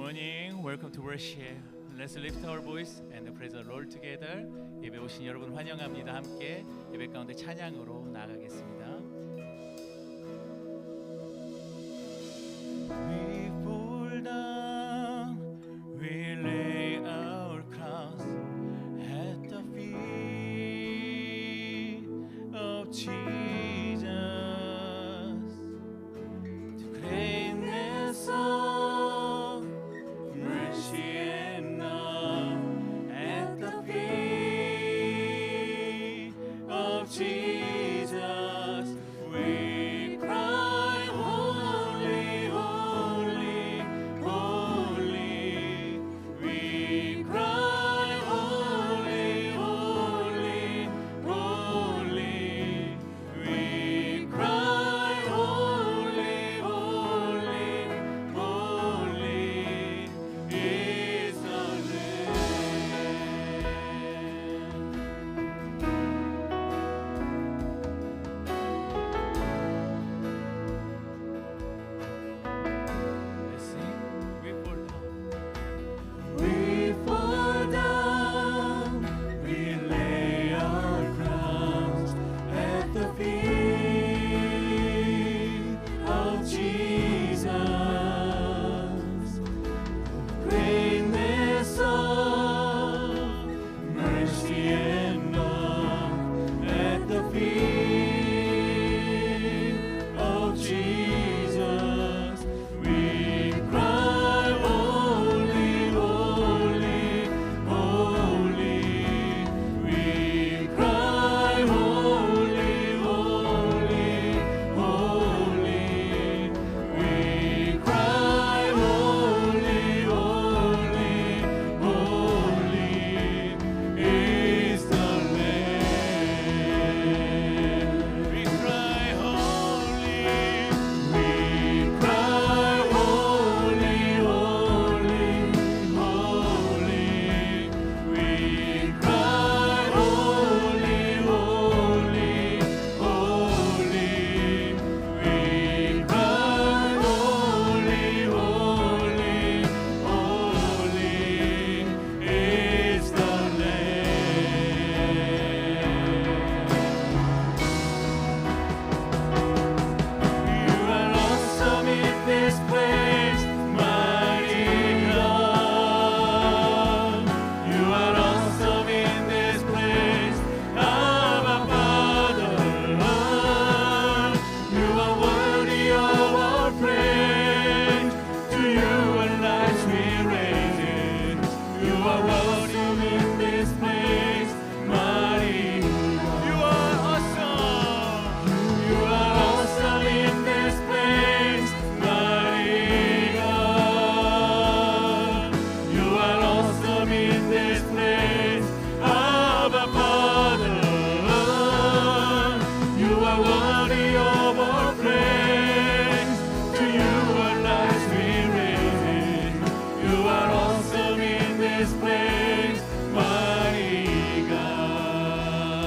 morning. Welcome to worship. Let's lift our voice and praise the Lord together. 예배 오신 여러분 환영합니다. 함께 예배 가운데 찬양으로 나아가겠습니다. We fall down, we lay our crowns at the feet of Jesus. To greatness of mercy and love at the feet of Jesus, we cry, holy, holy, holy. We cry, holy, holy, holy. We cry, holy, holy, holy is the Let's sing. We fall down, we lay our crowns at the feet of Jesus. Greatness of mercy and love at the feet of Jesus. We cry, holy, holy, holy. We cry, holy, holy, holy. We cry, holy, holy, holy is the Lamb. We cry, holy. We cry, holy, holy, holy. We cry, holy, holy, holy. We cry, holy, holy, holy is the Lamb. You are awesome in this place, mighty God. You are awesome in this place, Abba Father. You are worthy of our praise. To you our lives we raise it. You are awesome in this place, mighty God. You are awesome. You are awesome in this place, mighty God. You are awesome in this place, Abba Father. You are worthy of our praise. To you our lives we raise it. You are awesome in this place, mighty God.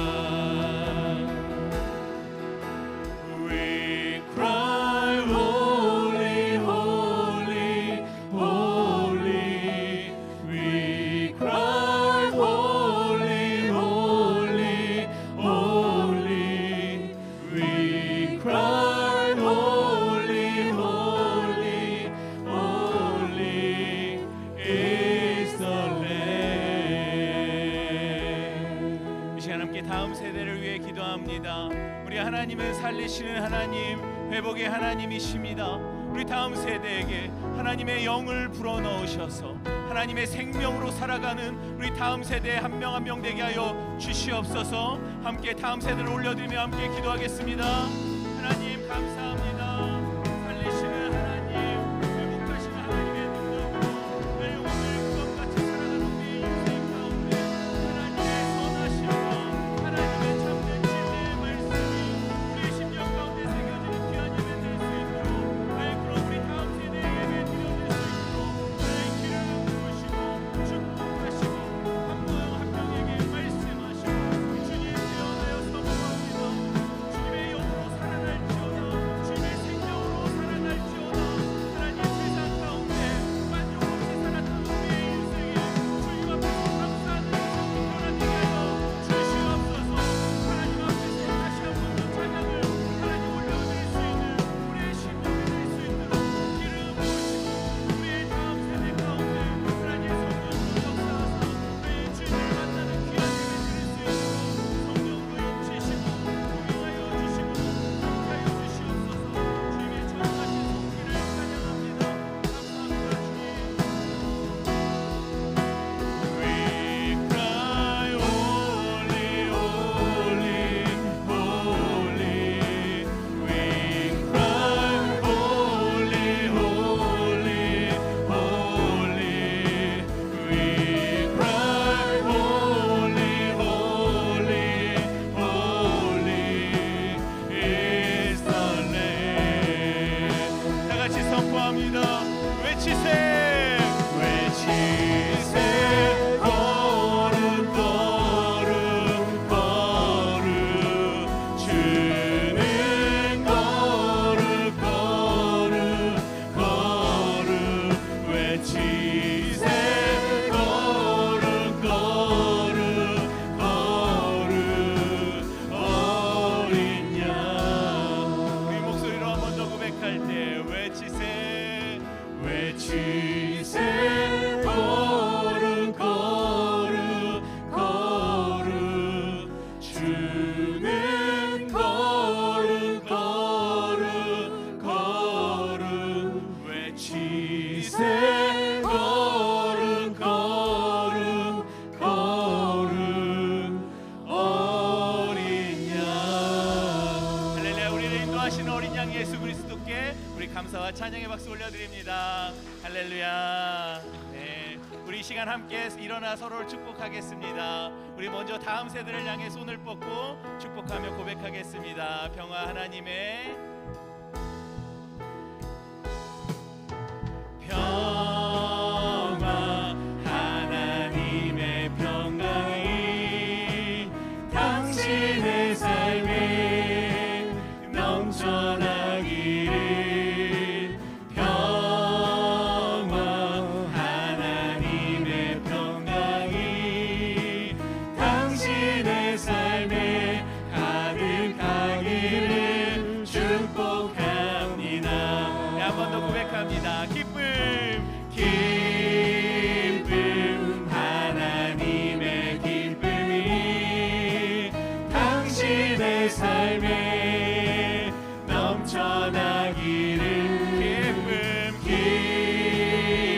We cry, holy, holy, holy. We cry, holy, holy, holy. We cry, holy, holy, holy is the Lamb. 이 시간 함께 다음 세대를 위해 기도합니다. 우리 하나님은 살리시는 하나님, 회복의 하나님이십니다. 우리 다음 세대에게 하나님의 영을 불어넣으셔서 하나님의 생명으로 살아가는 우리 다음 세대 한 명 한 명 되게 하여 주시옵소서. 함께 다음 세대를 올려드리며 함께 기도하겠습니다. 하나님 감사합니다. 살리시는 하나님, 회복하시는 하나님의 능력으로 오늘 그것같이 살아가는 우리의 인생 가운데 하나님의 선하심과 하나님의 참된 진리의 말씀이 우리의 심령 가운데 새겨지는 귀한 예배 될 수 있도록 그럼 우리 다음 세대의 예배 드려질 수 있도록 하나의 길을 부으시고 축복하시고 한 명 한 명에게 말씀하시고 주님 되어내어 선포합니다. 주님의 영으로 살아날지어다. 주님의 외치세 거룩 거룩 거룩 주는 거룩 거룩 거룩 외치세 거룩 거룩 거룩 어린 양. 할렐루야. 우리를 인도하시는 어린 양 예수 그리스도께 우리 감사와 찬양의 박수 올려드립니다. 할렐루야. 네, 우리 이 시간 함께 일어나 서로를 축복하겠습니다. 우리 먼저 다음 세대를 향해 손을 뻗고 축복하며 고백하겠습니다. 평화 하나님의 평화 하나님의 평강이 당신의 삶에 넘쳐나기를. 평화 하나님의 평강이 당신의 삶에 가득하기를 축복합니다. 네, 한 번 더 고백합니다. 기쁨 하나님의 기쁨이 당신의 삶에 넘쳐나기를.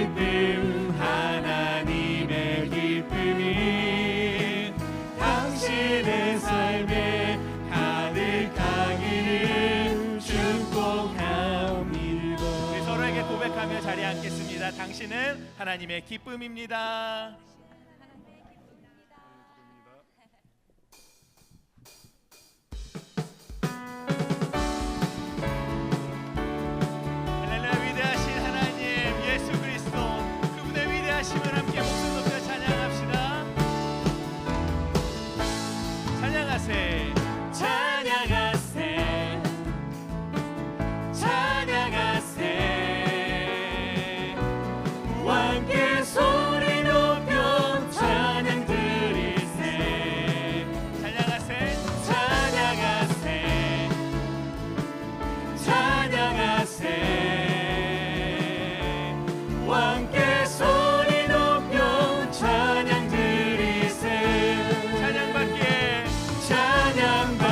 기쁨 하나님의 기쁨이 당신의 삶에 가득하기를 축복합니다. 우리 서로에게 고백하며 자리에 앉겠습니다. 당신은 하나님의 기쁨입니다. 할렐루야. 위대하신 하나님 예수 그리스도 그분의 위대하심을 함께 목소리 높여 찬양합시다. 찬양하세 찬양하세 찬양하세 왕께 소리 높여 찬양 드리세. 찬양하세 찬양하세 찬양하세 왕께 소리 높여 찬양 드리세.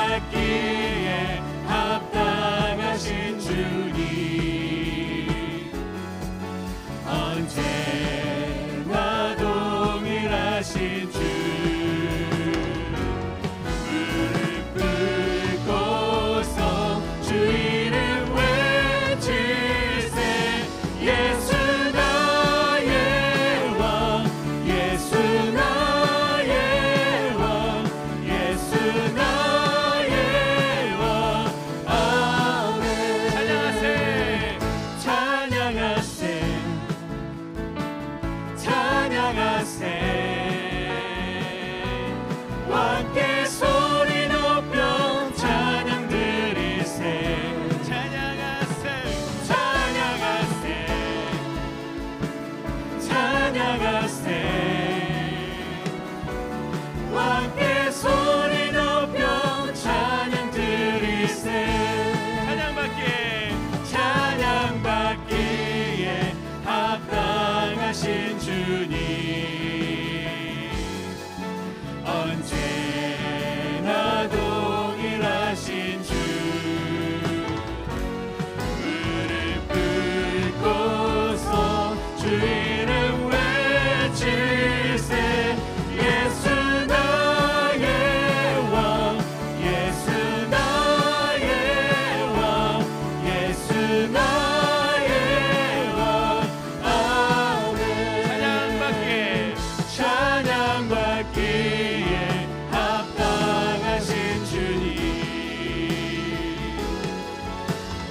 찬양받기에 합당하신 주님 언제나 동일하신 주 무릎 꿇고서 주 이름 외치세. 예수 나의 왕 예수 나의 왕 예수 나의 왕. 아멘. 찬양하세 찬양하세 찬양하세 왕께 소리 높여 찬양 드리세. 찬양하세 찬양하세 찬양하세 왕께 소리 높여 찬양 드리세. 찬양받기에 합당하신 주님 언제나 동일하신 주 무릎 꿇고서 주 이름 외치세. 예수 나의 왕 예수 나의 왕 예수 나의 왕. 아멘. 찬양받기에 합당하신 주님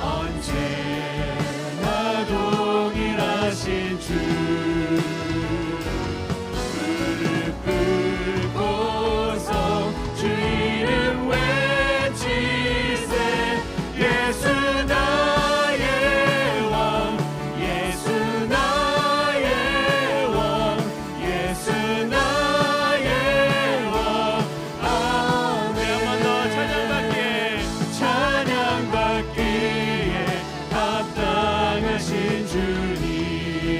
언제나 동일하신 주 무릎 꿇고서 주 이름 외치세. 예수 나의 왕 예수 나의 왕 예수 나의 왕. 아멘. 한 번 더 찬양받기에 합당하신 주님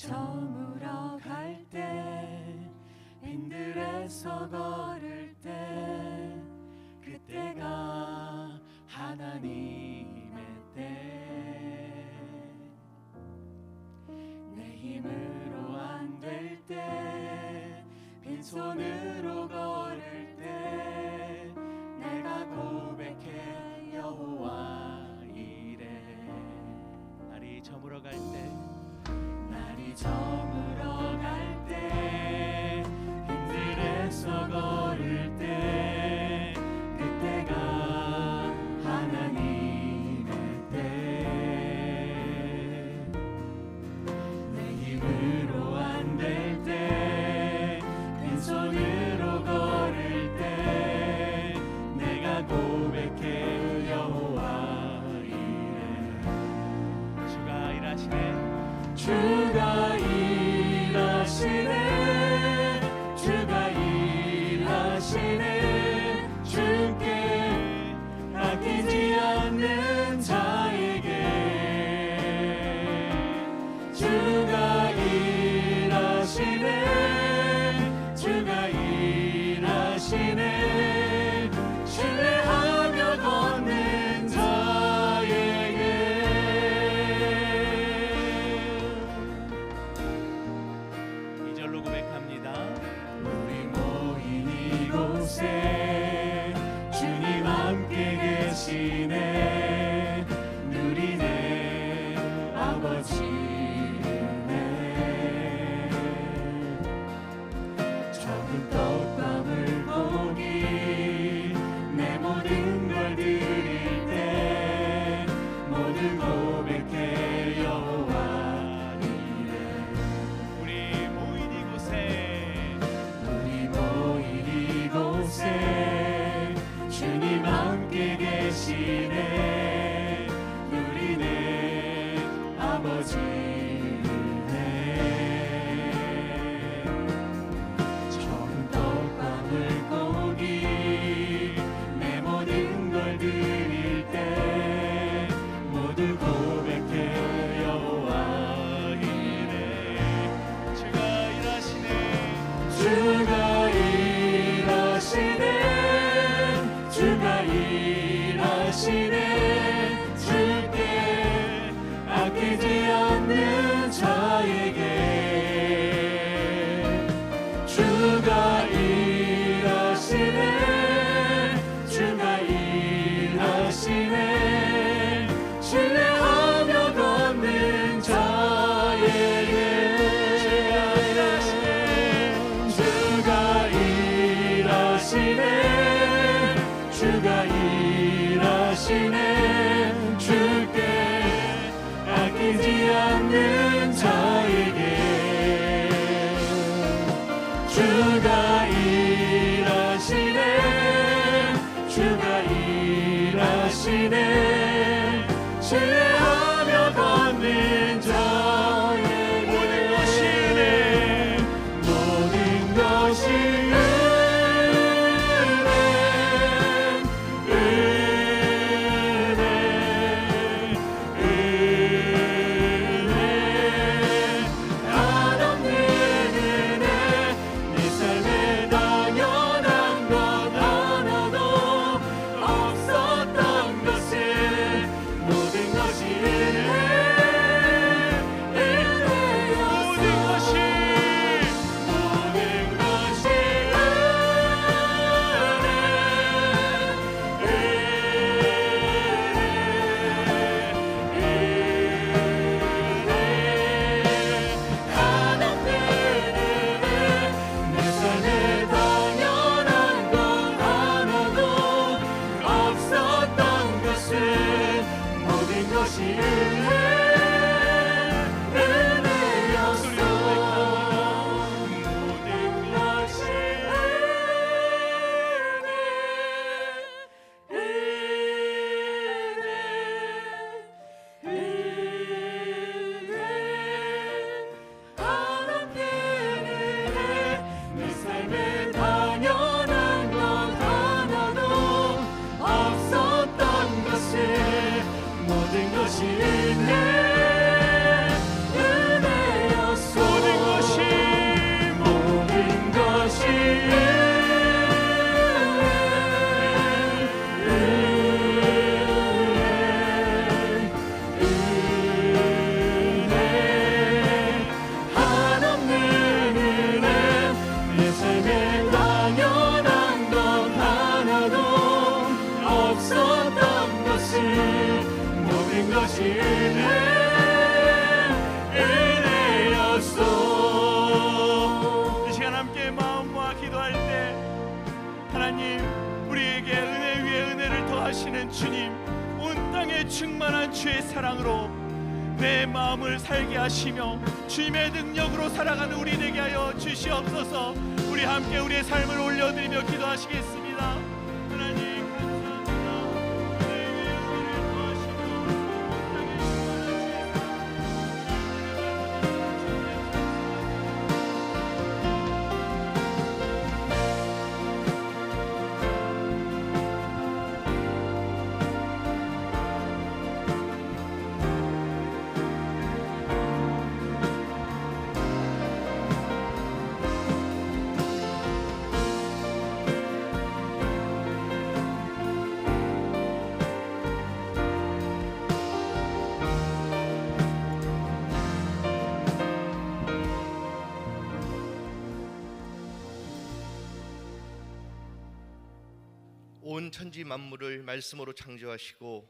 저물어 갈 때 빈들에서 걸을 때 그때가 하나님의 때 내 힘으로 안 될 때 빈손으로 걸을 때 내가 고백해 여호와 이래 날이 저물어 갈 때 날이 저물어 갈 때 빈들에서 걸을 때 그때가 하나님의 때 내 힘으로 안 될 때 빈손으로 걸을 때 내가 고백해 여호와 이래 주가 일하시네 주가 일하시네 주가 일하시네 주께 아끼지 않는 자에게 주가 일하시네 주가 일하시네 신뢰하며 걷는 자에게 2절로 고백합니다. 우리 모인 이곳에 주님 함께 계시네 누리네 아버지네 적은 떡과 물고기 내 모든 걸 드릴 때 모두 고백해 여호와 이래 우리 모인 이곳에 우리 모인 이곳에 주님 함께 계시네 누리네 아버지네 적은 떡과 물고기 내 모든 걸 드릴 때 모두 고백해 여호와 이래 주가 일하시네 주가 일하시네 주가 일하시네 주께 아끼지 않는 자에게 주가 일하시네 주가 일하시네 신뢰하며 걷는 자에게 주가 일하시네 주가 일하시네 주께 아끼지 않는 자에게 주가 일하시네 주가 일하시네 신뢰하며 걷는 자에게 모든 것이 은혜 모든 것이 은혜 은혜였소. 이 시간 함께 마음 모아 기도할 때 하나님, 우리에게 은혜 위에 은혜를 더하시는 주님, 온 땅에 충만한 주의 사랑으로 내 마음을 살게 하시며 주님의 능력으로 살아가는 우리 되게 하여 주시옵소서. 우리 함께 우리의 삶을 올려드리며 기도하시겠습니다. 하나님 감사합니다. 은혜 위에 은혜를 더하시며 온 땅에 온 천지 만물을 말씀으로 창조하시고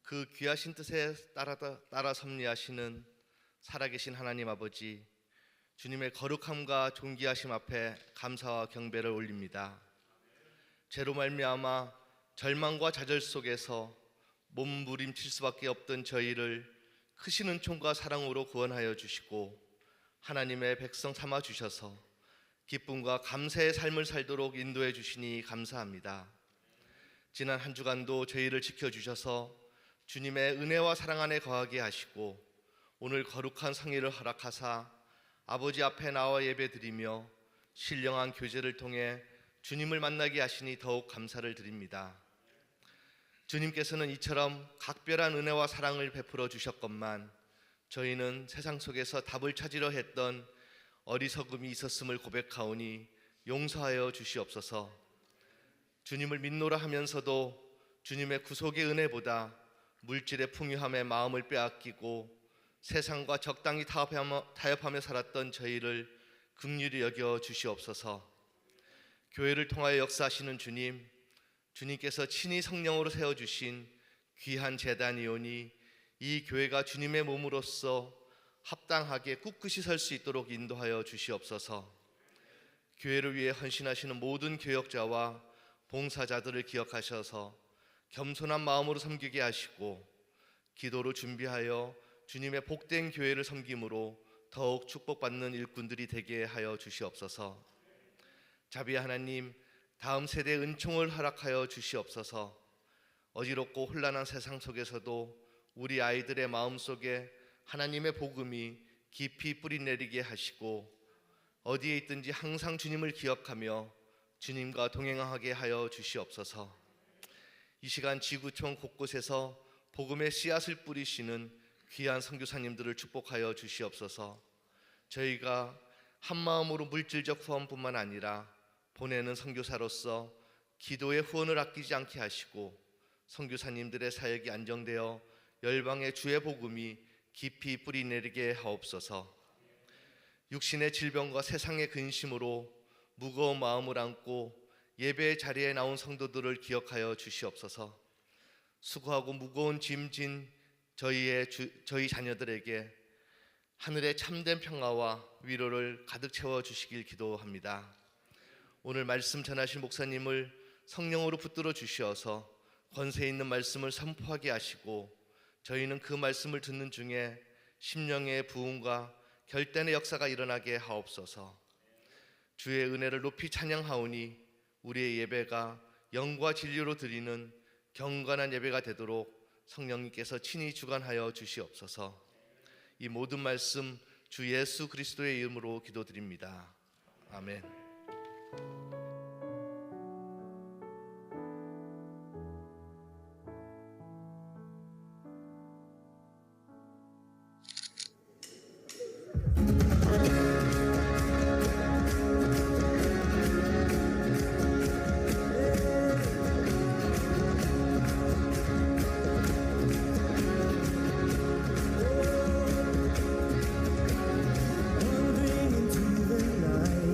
그 귀하신 뜻에 따라 섭리하시는 살아계신 하나님 아버지, 주님의 거룩함과 존귀하심 앞에 감사와 경배를 올립니다. 죄로 말미암아 절망과 좌절 속에서 몸부림칠 수밖에 없던 저희를 크신 은총과 사랑으로 구원하여 주시고 하나님의 백성 삼아 주셔서 기쁨과 감사의 삶을 살도록 인도해 주시니 감사합니다. 지난 한 주간도 저희를 지켜주셔서 주님의 은혜와 사랑 안에 거하게 하시고 오늘 거룩한 성회를 허락하사 아버지 앞에 나와 예배드리며 신령한 교제를 통해 주님을 만나게 하시니 더욱 감사를 드립니다. 주님께서는 이처럼 각별한 은혜와 사랑을 베풀어 주셨건만 저희는 세상 속에서 답을 찾으려 했던 어리석음이 있었음을 고백하오니 용서하여 주시옵소서. 주님을 믿노라 하면서도 주님의 구속의 은혜보다 물질의 풍요함에 마음을 빼앗기고 세상과 적당히 타협하며 살았던 저희를 긍휼히 여겨 주시옵소서. 교회를 통하여 역사하시는 주님, 주님께서 친히 성령으로 세워주신 귀한 제단이오니 이 교회가 주님의 몸으로서 합당하게 꿋꿋이 설 수 있도록 인도하여 주시옵소서. 교회를 위해 헌신하시는 모든 교역자와 봉사자들을 기억하셔서 겸손한 마음으로 섬기게 하시고 기도로 준비하여 주님의 복된 교회를 섬김으로 더욱 축복받는 일꾼들이 되게 하여 주시옵소서. 자비의 하나님, 다음 세대의 은총을 허락하여 주시옵소서. 어지럽고 혼란한 세상 속에서도 우리 아이들의 마음속에 하나님의 복음이 깊이 뿌리내리게 하시고 어디에 있든지 항상 주님을 기억하며 주님과 동행하게 하여 주시옵소서. 이 시간 지구촌 곳곳에서 복음의 씨앗을 뿌리시는 귀한 선교사님들을 축복하여 주시옵소서. 저희가 한 마음으로 물질적 후원뿐만 아니라 보내는 선교사로서 기도의 후원을 아끼지 않게 하시고 선교사님들의 사역이 안정되어 열방의 주의 복음이 깊이 뿌리내리게 하옵소서. 육신의 질병과 세상의 근심으로 무거운 마음을 안고 예배의 자리에 나온 성도들을 기억하여 주시옵소서. 수고하고 무거운 짐진 저희 자녀들에게 하늘의 참된 평화와 위로를 가득 채워 주시길 기도합니다. 오늘 말씀 전하신 목사님을 성령으로 붙들어 주시어서 권세 있는 말씀을 선포하게 하시고 저희는 그 말씀을 듣는 중에 심령의 부흥과 결단의 역사가 일어나게 하옵소서. 주의 은혜를 높이 찬양하오니 우리의 예배가 영과 진리로 드리는 경건한 예배가 되도록 성령님께서 친히 주관하여 주시옵소서. 이 모든 말씀 주 예수 그리스도의 이름으로 기도드립니다. 아멘. Wandering into the night,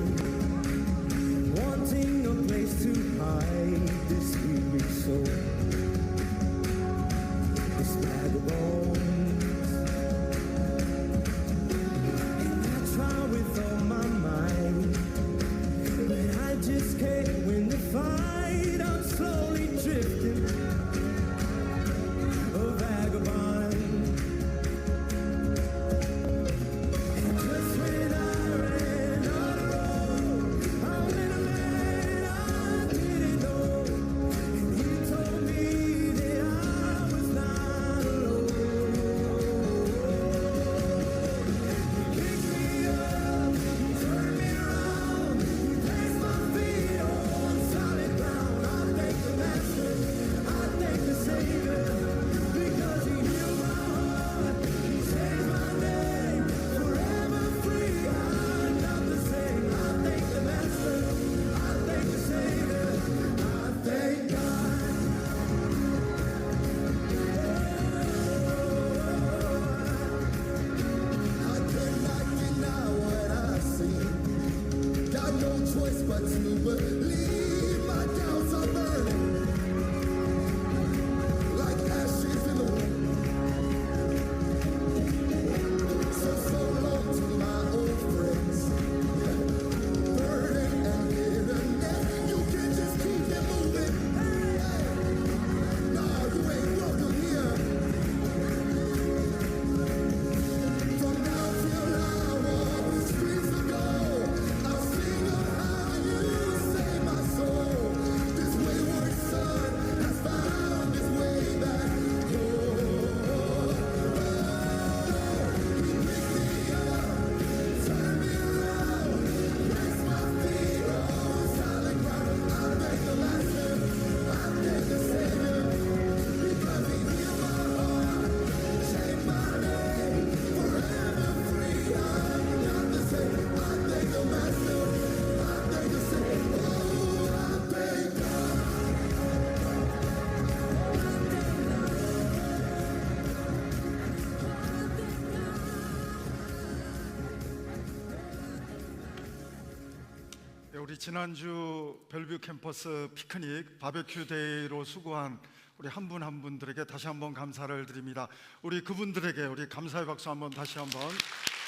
우리 지난주 벨뷰 캠퍼스 피크닉 바베큐 데이로 수고한 우리 한 분 한 분들에게 다시 한번 감사를 드립니다. 우리 그분들에게 우리 감사의 박수 한번 다시 한번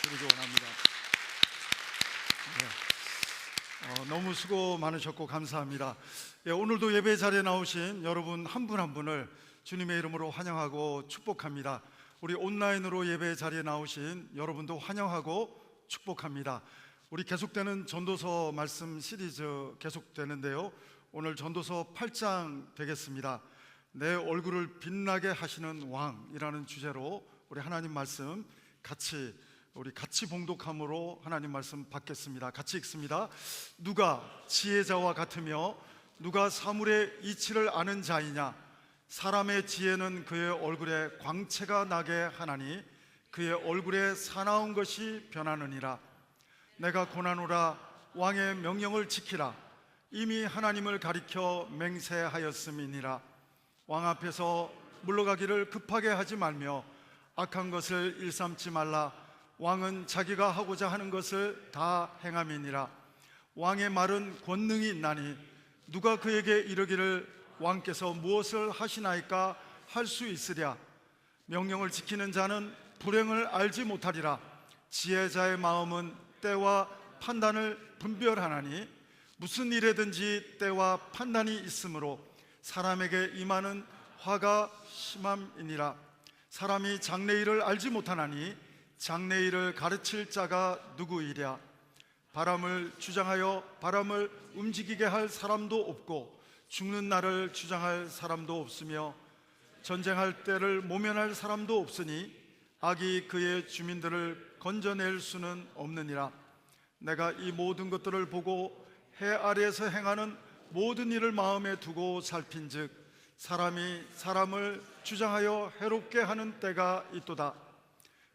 드리기 원합니다. 네. 너무 수고 많으셨고 감사합니다. 예, 오늘도 예배 자리에 나오신 여러분 한 분 한 분을 주님의 이름으로 환영하고 축복합니다. 우리 온라인으로 예배 자리에 나오신 여러분도 환영하고 축복합니다. 우리 계속되는 전도서 말씀 시리즈 계속되는데요, 오늘 전도서 8장 되겠습니다. 내 얼굴을 빛나게 하시는 왕이라는 주제로 우리 하나님 말씀 같이 봉독함으로 하나님 말씀 받겠습니다. 같이 읽습니다. 누가 지혜자와 같으며 누가 사물의 이치를 아는 자이냐? 사람의 지혜는 그의 얼굴에 광채가 나게 하나니 그의 얼굴에 사나운 것이 변하느니라. 내가 고나노라. 왕의 명령을 지키라. 이미 하나님을 가리켜 맹세하였음이니라. 왕 앞에서 물러가기를 급하게 하지 말며 악한 것을 일삼지 말라. 왕은 자기가 하고자 하는 것을 다 행함이니라. 왕의 말은 권능이 있나니 누가 그에게 이르기를 왕께서 무엇을 하시나이까 할 수 있으랴. 명령을 지키는 자는 불행을 알지 못하리라. 지혜자의 마음은 때와 판단을 분별하나니 무슨 일에든지 때와 판단이 있으므로 사람에게 임하는 화가 심함이니라. 사람이 장래일을 알지 못하나니 장래일을 가르칠 자가 누구이랴. 바람을 주장하여 바람을 움직이게 할 사람도 없고 죽는 날을 주장할 사람도 없으며 전쟁할 때를 모면할 사람도 없으니 악이 그의 주민들을 건져낼 수는 없느니라. 내가 이 모든 것들을 보고 해 아래에서 행하는 모든 일을 마음에 두고 살핀즉 사람이 사람을 주장하여 해롭게 하는 때가 있도다.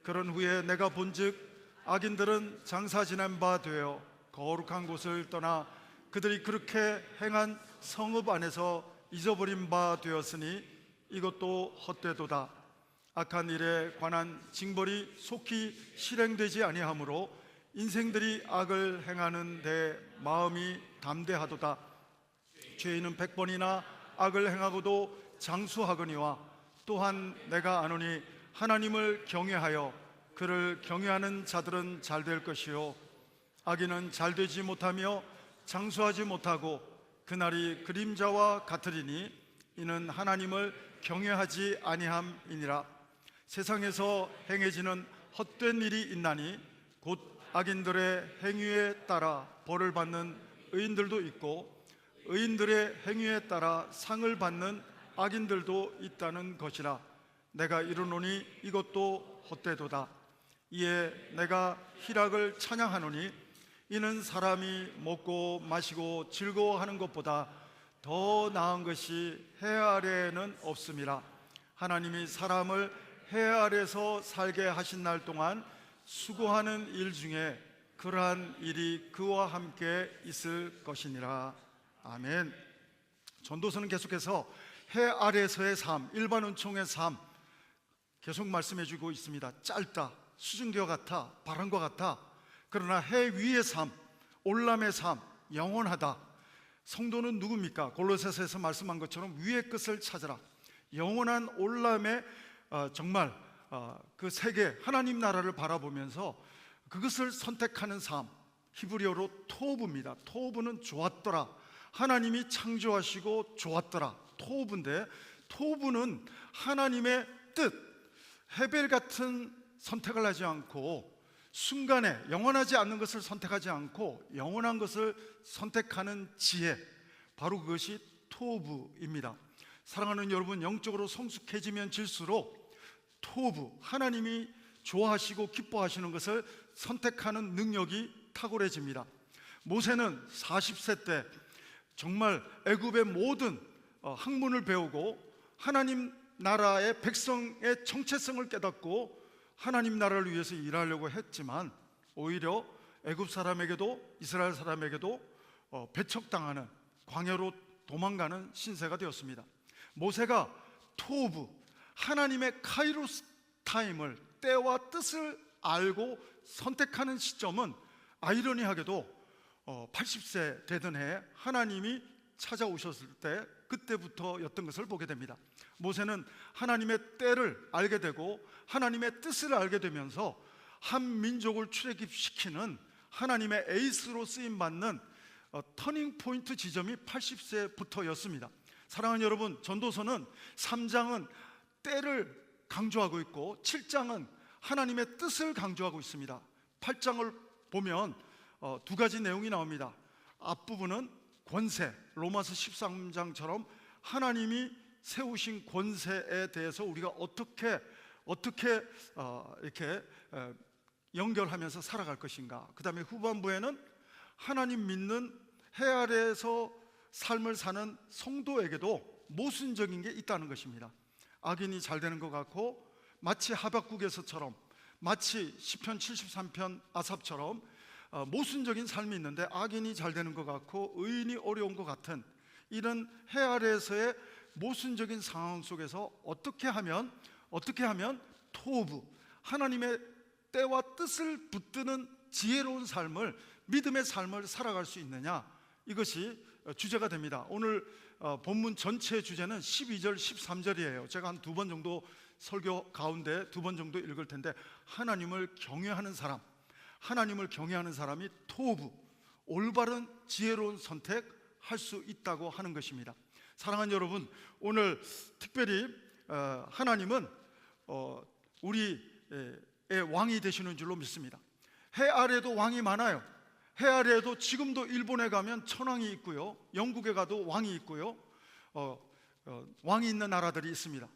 그런 후에 내가 본즉 악인들은 장사 지낸 바 되어 거룩한 곳을 떠나 그들이 그렇게 행한 성읍 안에서 잊어버린 바 되었으니 이것도 헛되도다. 악한 일에 관한 징벌이 속히 실행되지 아니하므로 인생들이 악을 행하는 데 마음이 담대하도다. 죄인은 100번이나 악을 행하고도 장수하거니와 또한 내가 아노니 하나님을 경외하여 그를 경외하는 자들은 잘 될 것이요 악인은 잘 되지 못하며 장수하지 못하고 그날이 그림자와 같으리니 이는 하나님을 경외하지 아니함이니라. 세상에서 행해지는 헛된 일이 있나니 곧 악인들의 행위에 따라 벌을 받는 의인들도 있고 의인들의 행위에 따라 상을 받는 악인들도 있다는 것이라. 내가 이르노니 이것도 헛되도다. 이에 내가 희락을 찬양하노니 이는 사람이 먹고 마시고 즐거워하는 것보다 더 나은 것이 해 아래에는 없음이라. 하나님이 사람을 해 아래에서 살게 하신 날 동안 수고하는 일 중에 그러한 일이 그와 함께 있을 것이니라. 아멘. 전도서는 계속해서 해 아래에서의 삶, 일반 은총의 삶 계속 말씀해 주고 있습니다. 짧다, 수증기와 같아, 바람과 같아. 그러나 해 위의 삶, 올람의 삶, 영원하다. 성도는 누굽니까? 골로새서에서 말씀한 것처럼 위의 끝을 찾으라. 영원한 올람의 정말 그 세계 하나님 나라를 바라보면서 그것을 선택하는 삶, 히브리어로 토브입니다. 토브는 좋았더라. 하나님이 창조하시고 좋았더라. 토브인데 토브는 하나님의 뜻, 헤벨 같은 선택을 하지 않고 순간에 영원하지 않는 것을 선택하지 않고 영원한 것을 선택하는 지혜, 바로 그것이 토브입니다. 사랑하는 여러분, 영적으로 성숙해지면 질수록 토브, 하나님이 좋아하시고 기뻐하시는 것을 선택하는 능력이 탁월해집니다. 모세는 40세 때 정말 애굽의 모든 학문을 배우고 하나님 나라의 백성의 정체성을 깨닫고 하나님 나라를 위해서 일하려고 했지만 오히려 애굽 사람에게도 이스라엘 사람에게도 배척당하는, 광야로 도망가는 신세가 되었습니다. 모세가 토브, 하나님의 카이로스 타임을, 때와 뜻을 알고 선택하는 시점은 아이러니하게도 80세 되던 해 하나님이 찾아오셨을 때 그때부터였던 것을 보게 됩니다. 모세는 하나님의 때를 알게 되고 하나님의 뜻을 알게 되면서 한 민족을 출애굽시키는 하나님의 에이스로 쓰임받는 터닝 포인트 지점이 80세부터였습니다. 사랑하는 여러분, 전도서는 3장은 때를 강조하고 있고 7장은 하나님의 뜻을 강조하고 있습니다. 8장을 보면 두 가지 내용이 나옵니다. 앞부분은 권세, 로마서 13장처럼 하나님이 세우신 권세에 대해서 우리가 어떻게 이렇게 연결하면서 살아갈 것인가. 그 다음에 후반부에는 하나님 믿는 해 아래에서 삶을 사는 성도에게도 모순적인 게 있다는 것입니다. 악인이 잘 되는 것 같고 마치 하박국에서처럼, 마치 시편 73편 아삽처럼 모순적인 삶이 있는데 악인이 잘 되는 것 같고 의인이 어려운 것 같은 이런 해 아래에서의 모순적인 상황 속에서 어떻게 하면 토부, 하나님의 때와 뜻을 붙드는 지혜로운 삶을, 믿음의 삶을 살아갈 수 있느냐, 이것이 주제가 됩니다. 오늘 본문 전체의 주제는 12절, 13절이에요. 제가 한 두 번 정도 설교 가운데 두 번 정도 읽을 텐데, 하나님을 경외하는 사람이 토부, 올바른 지혜로운 선택할 수 있다고 하는 것입니다. 사랑하는 여러분, 오늘 특별히 하나님은 우리의 왕이 되시는 줄로 믿습니다. 해 아래도 왕이 많아요. 해 아래에도 지금도 일본에 가면 천왕이 있고요, 영국에 가도 왕이 있고요, 왕이 있는 나라들이 있습니다.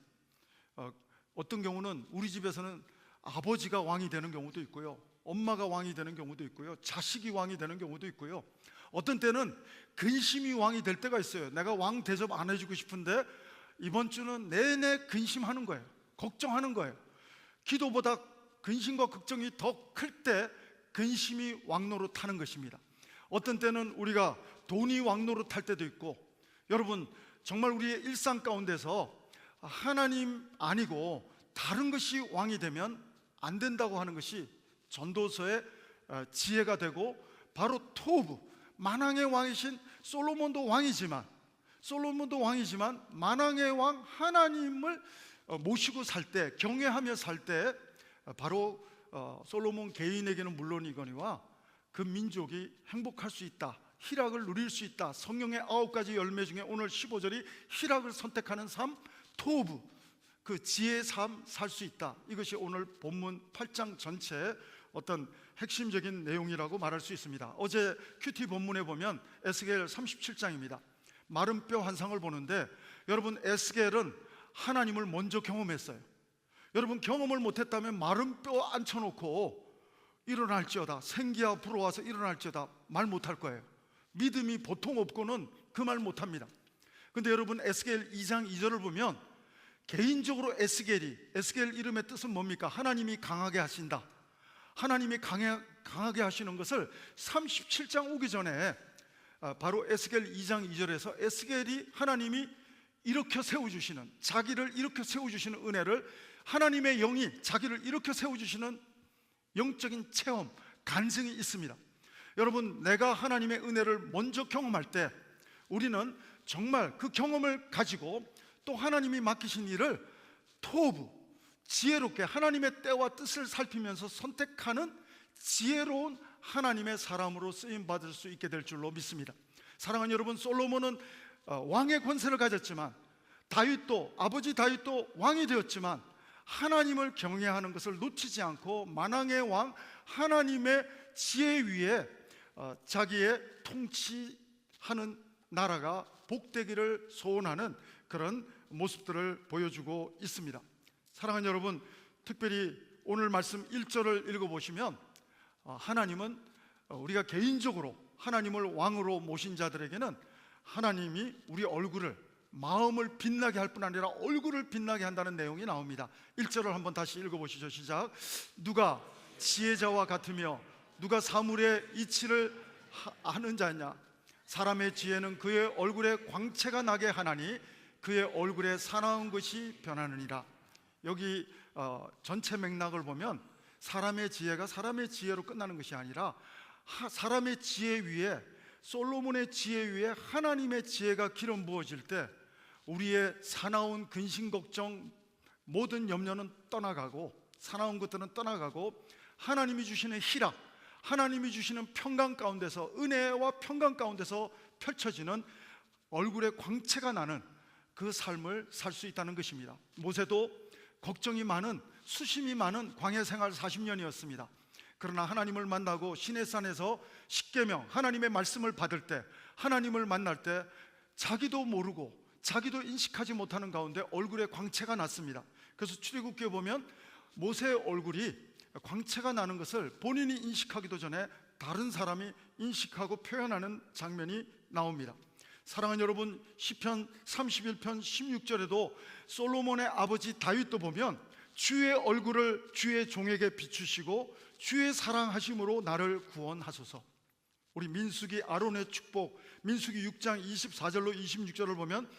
어떤 경우는 우리 집에서는 아버지가 왕이 되는 경우도 있고요, 엄마가 왕이 되는 경우도 있고요, 자식이 왕이 되는 경우도 있고요, 어떤 때는 근심이 왕이 될 때가 있어요. 내가 왕 대접 안 해주고 싶은데 이번 주는 내내 근심하는 거예요. 걱정하는 거예요. 기도보다 근심과 걱정이 더 클 때 근심이 왕노릇 하는 것입니다. 어떤 때는 우리가 돈이 왕노릇 할 때도 있고, 여러분 정말 우리의 일상 가운데서 하나님 아니고 다른 것이 왕이 되면 안 된다고 하는 것이 전도서의 지혜가 되고, 바로 토브, 만왕의 왕이신 솔로몬도 왕이지만 만왕의 왕 하나님을 모시고 살 때, 경외하며 살 때, 바로 솔로몬 개인에게는 물론이거니와 그 민족이 행복할 수 있다, 희락을 누릴 수 있다. 성령의 9가지 열매 중에 오늘 15절이 희락을 선택하는 삶, 토브, 그 지혜의 삶 살 수 있다. 이것이 오늘 본문 8장 전체의 어떤 핵심적인 내용이라고 말할 수 있습니다. 어제 큐티 본문에 보면 에스겔 37장입니다. 마른 뼈 환상을 보는데, 여러분 에스겔은 하나님을 먼저 경험했어요. 여러분 경험을 못했다면 마른 뼈 앉혀놓고 일어날지어다, 생기야 불어와서 일어날지어다 말 못할 거예요. 믿음이 보통 없고는 그 말 못합니다. 근데 여러분 에스겔 2장 2절을 보면 개인적으로 에스겔 이름의 뜻은 뭡니까? 하나님이 강하게 하신다. 하나님이 강하게 하시는 것을 37장 오기 전에 바로 에스겔 2장 2절에서 에스겔이 하나님이 일으켜 세워주시는, 자기를 일으켜 세워주시는 은혜를, 하나님의 영이 자기를 일으켜 세워주시는 영적인 체험, 간증이 있습니다. 여러분, 내가 하나님의 은혜를 먼저 경험할 때 우리는 정말 그 경험을 가지고 또 하나님이 맡기신 일을 토부, 지혜롭게 하나님의 때와 뜻을 살피면서 선택하는 지혜로운 하나님의 사람으로 쓰임받을 수 있게 될 줄로 믿습니다. 사랑하는 여러분, 솔로몬은 왕의 권세를 가졌지만, 아버지 다윗도 왕이 되었지만 하나님을 경외하는 것을 놓치지 않고 만왕의 왕 하나님의 지혜 위에 자기의 통치하는 나라가 복되기를 소원하는 그런 모습들을 보여주고 있습니다. 사랑하는 여러분, 특별히 오늘 말씀 1절을 읽어보시면 하나님은 우리가 개인적으로 하나님을 왕으로 모신 자들에게는 하나님이 우리 얼굴을, 마음을 빛나게 할 뿐 아니라 얼굴을 빛나게 한다는 내용이 나옵니다. 1절을 한번 다시 읽어보시죠. 시작. 누가 지혜자와 같으며 누가 사물의 이치를 아는 자냐? 사람의 지혜는 그의 얼굴에 광채가 나게 하나니 그의 얼굴에 사나운 것이 변하느니라. 여기 전체 맥락을 보면 사람의 지혜가 사람의 지혜로 끝나는 것이 아니라 사람의 지혜 위에, 솔로몬의 지혜 위에 하나님의 지혜가 기름 부어질 때 우리의 사나운 근심 걱정, 모든 염려는 떠나가고, 사나운 것들은 떠나가고, 하나님이 주시는 희락, 하나님이 주시는 평강 가운데서, 은혜와 평강 가운데서 펼쳐지는 얼굴에 광채가 나는 그 삶을 살 수 있다는 것입니다. 모세도 걱정이 많은, 수심이 많은 광야 생활 40년이었습니다. 그러나 하나님을 만나고 시내산에서 십계명, 하나님의 말씀을 받을 때, 하나님을 만날 때 자기도 모르고 자기도 인식하지 못하는 가운데 얼굴에 광채가 났습니다. 그래서 출애굽기에 보면 모세의 얼굴이 광채가 나는 것을 본인이 인식하기도 전에 다른 사람이 인식하고 표현하는 장면이 나옵니다. 사랑하는 여러분, 시편 31편 16절에도 솔로몬의 아버지 다윗도 보면 주의 얼굴을 주의 종에게 비추시고 주의 사랑하심으로 나를 구원하소서. 우리 민수기 아론의 축복, 민수기 6장 24절로 26절을 보면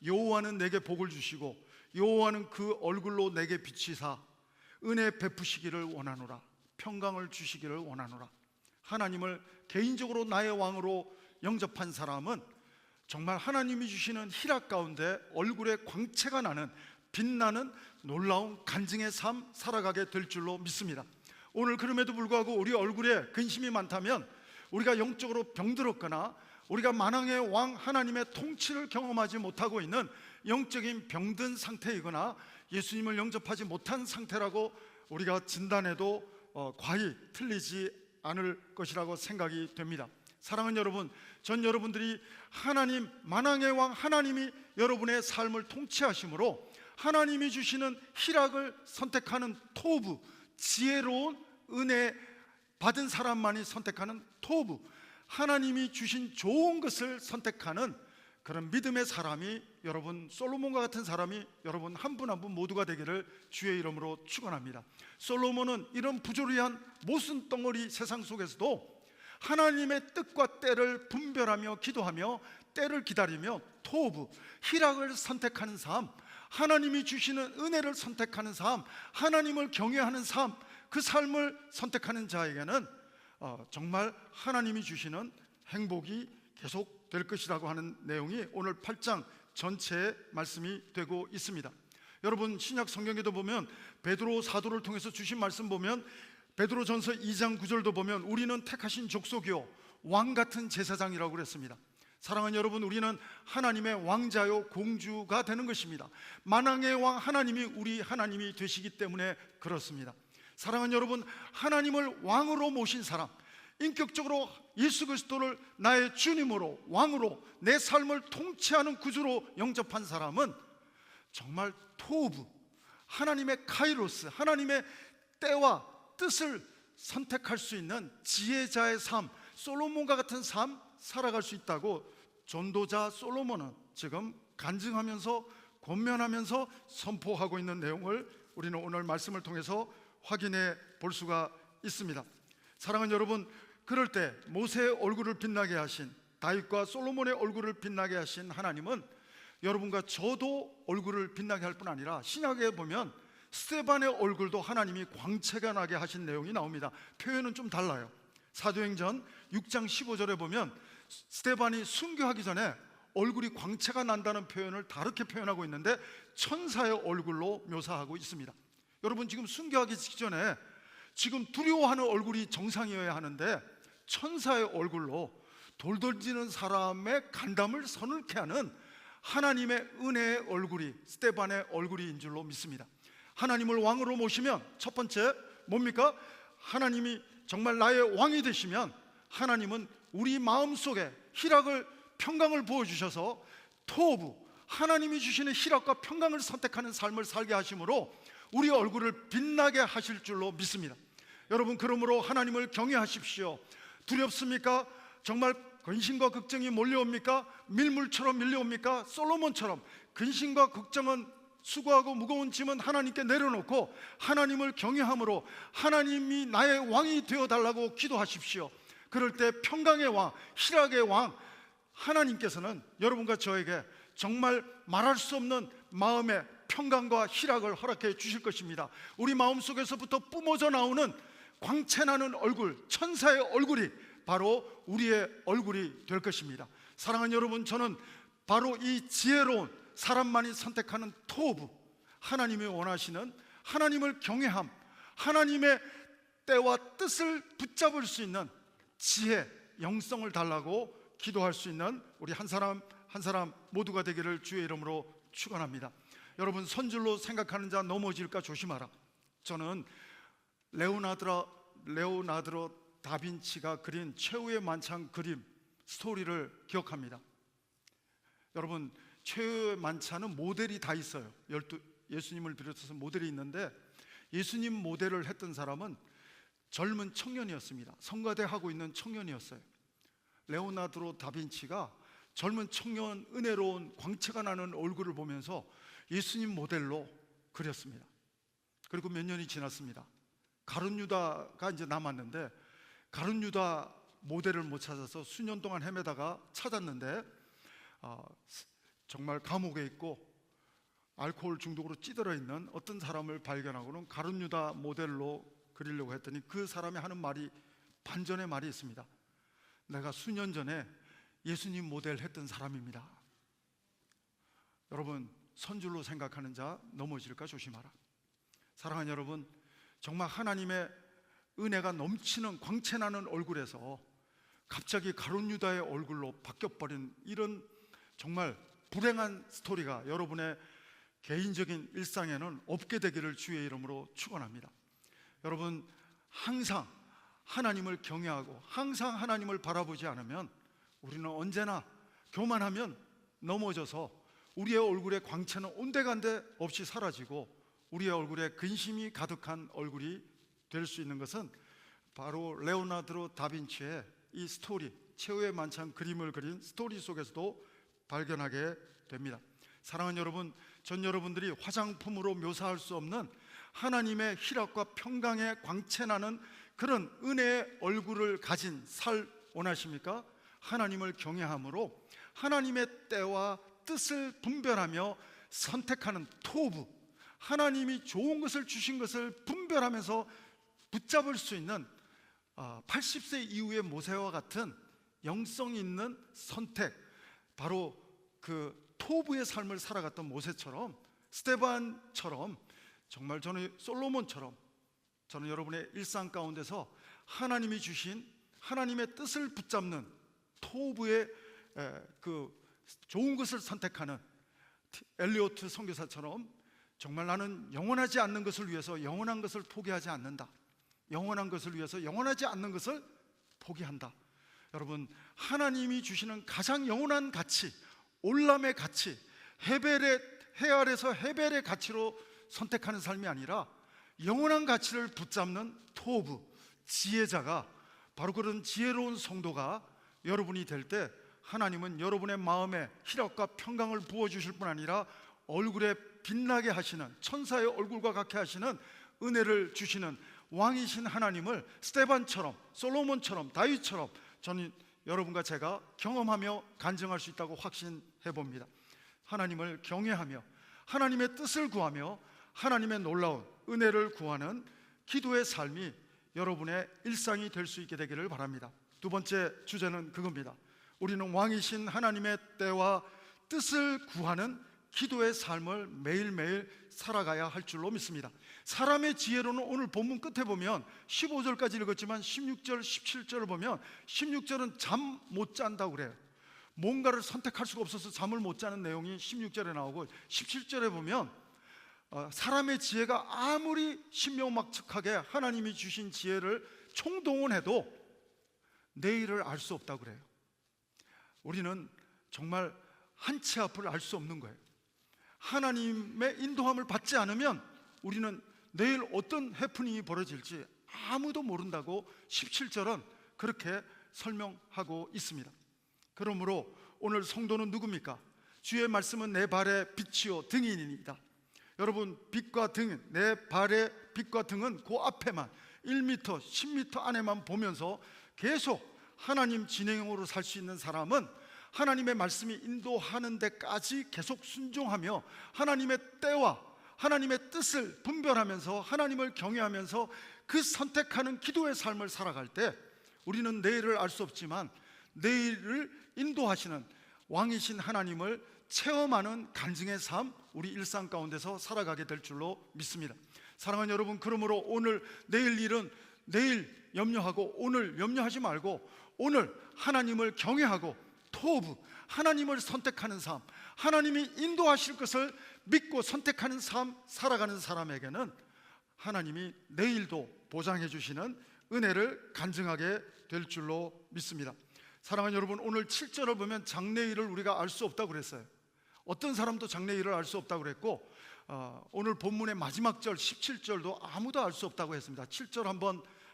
여호와는 내게 복을 주시고 여호와는 그 얼굴로 내게 비치사 은혜 베푸시기를 원하노라, 평강을 주시기를 원하노라. 하나님을 개인적으로 나의 왕으로 영접한 사람은 정말 하나님이 주시는 희락 가운데 얼굴에 광채가 나는, 빛나는 놀라운 간증의 삶 살아가게 될 줄로 믿습니다. 오늘 그럼에도 불구하고 우리 얼굴에 근심이 많다면, 우리가 영적으로 병들었거나 우리가 만왕의 왕 하나님의 통치를 경험하지 못하고 있는 영적인 병든 상태이거나 예수님을 영접하지 못한 상태라고 우리가 진단해도 과히 틀리지 않을 것이라고 생각이 됩니다. 사랑하는 여러분, 전 여러분들이 하나님, 만왕의 왕 하나님이 여러분의 삶을 통치하심으로 하나님이 주시는 희락을 선택하는 토부, 지혜로운 은혜 받은 사람만이 선택하는 토부, 하나님이 주신 좋은 것을 선택하는 그런 믿음의 사람이, 여러분 솔로몬과 같은 사람이 여러분 한 분 한 분 모두가 되기를 주의 이름으로 축원합니다. 솔로몬은 이런 부조리한 모순 덩어리 세상 속에서도 하나님의 뜻과 때를 분별하며 기도하며 때를 기다리며 토부, 희락을 선택하는 삶, 하나님이 주시는 은혜를 선택하는 삶, 하나님을 경외하는 삶, 그 삶을 선택하는 자에게는 정말 하나님이 주시는 행복이 계속 될 것이라고 하는 내용이 오늘 8장 전체의 말씀이 되고 있습니다. 여러분, 신약 성경에도 보면 베드로 사도를 통해서 주신 말씀 보면 베드로전서 2장 9절도 보면 우리는 택하신 족속이요 왕 같은 제사장이라고 그랬습니다. 사랑하는 여러분, 우리는 하나님의 왕자요 공주가 되는 것입니다. 만왕의 왕 하나님이 우리 하나님이 되시기 때문에 그렇습니다. 사랑하는 여러분, 하나님을 왕으로 모신 사람, 인격적으로 예수 그리스도를 나의 주님으로, 왕으로 내 삶을 통치하는 구주로 영접한 사람은 정말 토부, 하나님의 카이로스, 하나님의 때와 뜻을 선택할 수 있는 지혜자의 삶, 솔로몬과 같은 삶 살아갈 수 있다고 전도자 솔로몬은 지금 간증하면서 권면하면서 선포하고 있는 내용을 우리는 오늘 말씀을 통해서 확인해 볼 수가 있습니다. 사랑하는 여러분, 그럴 때 모세의 얼굴을 빛나게 하신, 다윗과 솔로몬의 얼굴을 빛나게 하신 하나님은 여러분과 저도 얼굴을 빛나게 할 뿐 아니라 신약에 보면 스데반의 얼굴도 하나님이 광채가 나게 하신 내용이 나옵니다. 표현은 좀 달라요. 사도행전 6장 15절에 보면 스데반이 순교하기 전에 얼굴이 광채가 난다는 표현을 다르게 표현하고 있는데 천사의 얼굴로 묘사하고 있습니다. 여러분, 지금 순교하기 직전에 지금 두려워하는 얼굴이 정상이어야 하는데 천사의 얼굴로 돌 던지는 사람의 간담을 서늘케 하는 하나님의 은혜의 얼굴이 스데반의 얼굴인 줄로 믿습니다. 하나님을 왕으로 모시면 첫 번째 뭡니까? 하나님이 정말 나의 왕이 되시면 하나님은 우리 마음속에 희락을, 평강을 부어주셔서 토부, 하나님이 주시는 희락과 평강을 선택하는 삶을 살게 하심으로 우리 얼굴을 빛나게 하실 줄로 믿습니다. 여러분, 그러므로 하나님을 경외하십시오. 두렵습니까? 정말 근심과 걱정이 몰려옵니까? 밀물처럼 밀려옵니까? 솔로몬처럼 근심과 걱정은, 수고하고 무거운 짐은 하나님께 내려놓고 하나님을 경외함으로 하나님이 나의 왕이 되어달라고 기도하십시오. 그럴 때 평강의 왕, 희락의 왕 하나님께서는 여러분과 저에게 정말 말할 수 없는 마음의 평강과 희락을 허락해 주실 것입니다. 우리 마음속에서부터 뿜어져 나오는 광채나는 얼굴, 천사의 얼굴이 바로 우리의 얼굴이 될 것입니다. 사랑하는 여러분, 저는 바로 이 지혜로운 사람만이 선택하는 토부, 하나님이 원하시는 하나님을 경외함, 하나님의 때와 뜻을 붙잡을 수 있는 지혜, 영성을 달라고 기도할 수 있는 우리 한 사람 한 사람 모두가 되기를 주의 이름으로 축원합니다. 여러분, 선줄로 생각하는 자 넘어질까 조심하라. 저는 레오나르도 다빈치가 그린 최후의 만찬 그림 스토리를 기억합니다. 여러분, 최후의 만찬은 모델이 다 있어요. 예수님을 비롯해서 모델이 있는데, 예수님 모델을 했던 사람은 젊은 청년이었습니다. 성가대 하고 있는 청년이었어요. 레오나르도 다빈치가 젊은 청년, 은혜로운 광채가 나는 얼굴을 보면서 예수님 모델로 그렸습니다. 그리고 몇 년이 지났습니다. 가룟 유다가 이제 남았는데, 가룟 유다 모델을 못 찾아서 수년 동안 헤매다가 찾았는데, 정말 감옥에 있고 알코올 중독으로 찌들어 있는 어떤 사람을 발견하고는 가룟 유다 모델로 그리려고 했더니 그 사람이 하는 말이, 반전의 말이 있습니다. 내가 수년 전에 예수님 모델 했던 사람입니다. 여러분, 선줄로 생각하는 자 넘어질까 조심하라. 사랑하는 여러분, 정말 하나님의 은혜가 넘치는 광채나는 얼굴에서 갑자기 가룟 유다의 얼굴로 바뀌어버린 이런 정말 불행한 스토리가 여러분의 개인적인 일상에는 없게 되기를 주의 이름으로 축원합니다. 여러분, 항상 하나님을 경외하고 항상 하나님을 바라보지 않으면 우리는 언제나 교만하면 넘어져서 우리의 얼굴의 광채는 온데간데 없이 사라지고 우리의 얼굴에 근심이 가득한 얼굴이 될 수 있는 것은 바로 레오나르도 다빈치의 이 스토리, 최후의 만찬 그림을 그린 스토리 속에서도 발견하게 됩니다. 사랑하는 여러분, 전 여러분들이 화장품으로 묘사할 수 없는 하나님의 희락과 평강에 광채나는 그런 은혜의 얼굴을 가진 살 원하십니까? 하나님을 경외함으로 하나님의 때와 뜻을 분별하며 선택하는 토부, 하나님이 좋은 것을 주신 것을 분별하면서 붙잡을 수 있는 80세 이후의 모세와 같은 영성 있는 선택, 바로 그 토부의 삶을 살아갔던 모세처럼, 스데반처럼, 정말 저는 솔로몬처럼, 저는 여러분의 일상 가운데서 하나님이 주신 하나님의 뜻을 붙잡는 토부의 그 좋은 것을 선택하는 엘리오트 선교사처럼, 정말 나는 영원하지 않는 것을 위해서 영원한 것을 포기하지 않는다. 영원한 것을 위해서 영원하지 않는 것을 포기한다. 여러분, 하나님이 주시는 가장 영원한 가치, 올람의 가치, 해 아래서 헤벨의 가치로 선택하는 삶이 아니라 영원한 가치를 붙잡는 토부, 지혜자가, 바로 그런 지혜로운 성도가 여러분이 될 때 하나님은 여러분의 마음에 희락과 평강을 부어주실 뿐 아니라 얼굴에 빛나게 하시는, 천사의 얼굴과 같게 하시는 은혜를 주시는 왕이신 하나님을 스데반처럼, 솔로몬처럼, 다윗처럼 저는 여러분과 제가 경험하며 간증할 수 있다고 확신해 봅니다. 하나님을 경외하며 하나님의 뜻을 구하며 하나님의 놀라운 은혜를 구하는 기도의 삶이 여러분의 일상이 될 수 있게 되기를 바랍니다. 두 번째 주제는 그겁니다. 우리는 왕이신 하나님의 때와 뜻을 구하는 기도의 삶을 매일매일 살아가야 할 줄로 믿습니다. 사람의 지혜로는 오늘 본문 끝에 보면 15절까지 읽었지만 16절, 17절을 보면 16절은 잠 못 잔다고 그래요. 뭔가를 선택할 수가 없어서 잠을 못 자는 내용이 16절에 나오고, 17절에 보면 사람의 지혜가 아무리 신명막측하게 하나님이 주신 지혜를 총동원해도 내일을 알 수 없다고 그래요. 우리는 정말 한 치 앞을 알 수 없는 거예요. 하나님의 인도함을 받지 않으면 우리는 내일 어떤 해프닝이 벌어질지 아무도 모른다고 17절은 그렇게 설명하고 있습니다. 그러므로 오늘 성도는 누굽니까? 주의 말씀은 내 발의 빛이요 등이니이다. 여러분, 빛과 등, 내 발의 빛과 등은 그 앞에만 1m, 10m 안에만 보면서 계속 하나님 진행으로 살 수 있는 사람은 하나님의 말씀이 인도하는 데까지 계속 순종하며 하나님의 때와 하나님의 뜻을 분별하면서 하나님을 경외하면서 그 선택하는 기도의 삶을 살아갈 때 우리는 내일을 알 수 없지만 내일을 인도하시는 왕이신 하나님을 체험하는 간증의 삶, 우리 일상 가운데서 살아가게 될 줄로 믿습니다. 사랑하는 여러분, 그러므로 오늘 내일 일은 내일 염려하고 오늘 염려하지 말고 오늘 하나님을 경외하고 토부, 하나님을 선택하는 삶, 하나님이 인도하실 것을 믿고 선택하는 삶 살아가는 사람에게는 하나님이 내일도 보장해 주시는 은혜를 간증하게 될 줄로 믿습니다. 사랑하는 여러분, 오늘 7절을 보면 장래일을 우리가 알 수 없다고 그랬어요. 어떤 사람도 장래일을 알 수 없다고 그랬고, 오늘 본문의 마지막 절 17절도 아무도 알 수 없다고 했습니다. 7절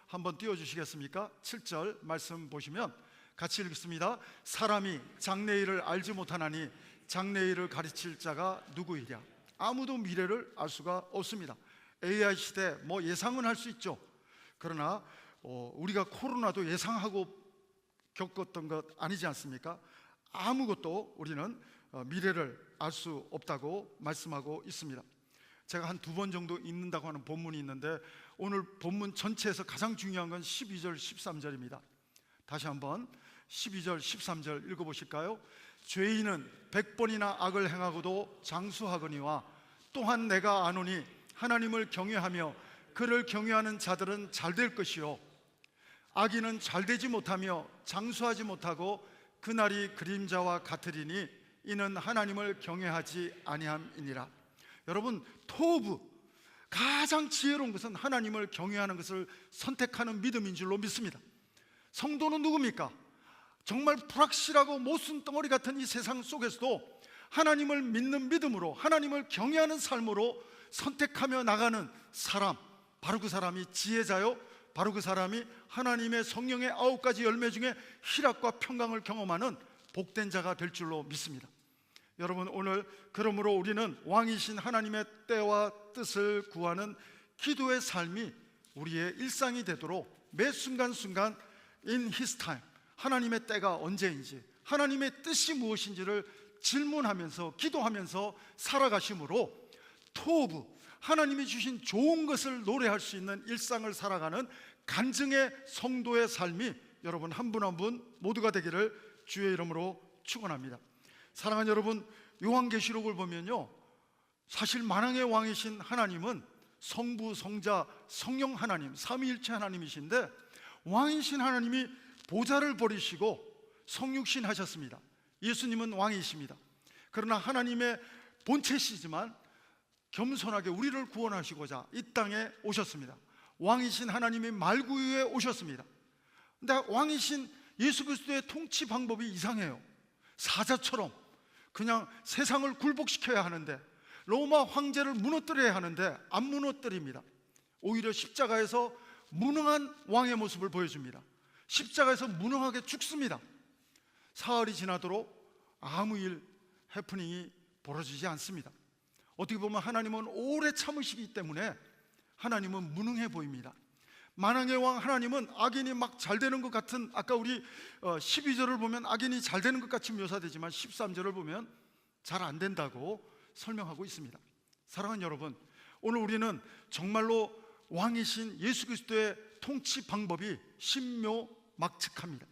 한번 띄워주시겠습니까? 7절 말씀 보시면 같이 읽습니다. 사람이 장래일을 알지 못하나니 장래일을 가르칠 자가 누구이랴. 아무도 미래를 알 수가 없습니다. AI 시대 뭐 예상은 할 수 있죠. 그러나 우리가 코로나도 예상하고 겪었던 것 아니지 않습니까? 아무것도 우리는 미래를 알 수 없다고 말씀하고 있습니다. 제가 한 2번 정도 읽는다고 하는 본문이 있는데 오늘 본문 전체에서 가장 중요한 건 12절 13절입니다. 다시 한번 12절 13절 읽어보실까요? 죄인은 100번이나 악을 행하고도 장수하거니와 또한 내가 아노니 하나님을 경외하며 그를 경외하는 자들은 잘될 것이요 악인은 잘되지 못하며 장수하지 못하고 그날이 그림자와 같으리니 이는 하나님을 경외하지 아니함이니라. 여러분, 토부 가장 지혜로운 것은 하나님을 경외하는 것을 선택하는 믿음인 줄로 믿습니다. 성도는 누굽니까? 정말 불확실하고 못쓴 덩어리 같은 이 세상 속에서도 하나님을 믿는 믿음으로 하나님을 경외하는 삶으로 선택하며 나가는 사람, 바로 그 사람이 지혜자요, 바로 그 사람이 하나님의 성령의 9가지 열매 중에 희락과 평강을 경험하는 복된 자가 될 줄로 믿습니다. 여러분, 오늘 그러므로 우리는 왕이신 하나님의 때와 뜻을 구하는 기도의 삶이 우리의 일상이 되도록 매 순간순간 in his time, 하나님의 때가 언제인지, 하나님의 뜻이 무엇인지를 질문하면서 기도하면서 살아가심으로 토부, 하나님이 주신 좋은 것을 노래할 수 있는 일상을 살아가는 간증의 성도의 삶이 여러분 한 분 한 분 모두가 되기를 주의 이름으로 축원합니다. 사랑하는 여러분, 요한계시록을 보면요, 사실 만왕의 왕이신 하나님은 성부, 성자, 성령 하나님, 삼위일체 하나님이신데 왕이신 하나님이 보좌를 버리시고 성육신 하셨습니다. 예수님은 왕이십니다. 그러나 하나님의 본체시지만 겸손하게 우리를 구원하시고자 이 땅에 오셨습니다. 왕이신 하나님이 말구유에 오셨습니다. 근데 왕이신 예수 그리스도의 통치 방법이 이상해요. 사자처럼 그냥 세상을 굴복시켜야 하는데, 로마 황제를 무너뜨려야 하는데 안 무너뜨립니다. 오히려 십자가에서 무능한 왕의 모습을 보여줍니다. 십자가에서 무능하게 죽습니다. 사흘이 지나도록 아무 해프닝이 벌어지지 않습니다. 어떻게 보면 하나님은 오래 참으시기 때문에 하나님은 무능해 보입니다. 만왕의 왕 하나님은 악인이 막 잘 되는 것 같은, 아까 우리 12절을 보면 악인이 잘 되는 것 같이 묘사되지만 13절을 보면 잘 안 된다고 설명하고 있습니다. 사랑하는 여러분, 오늘 우리는 정말로 왕이신 예수 그리스도의 통치 방법이 신묘막측합니다.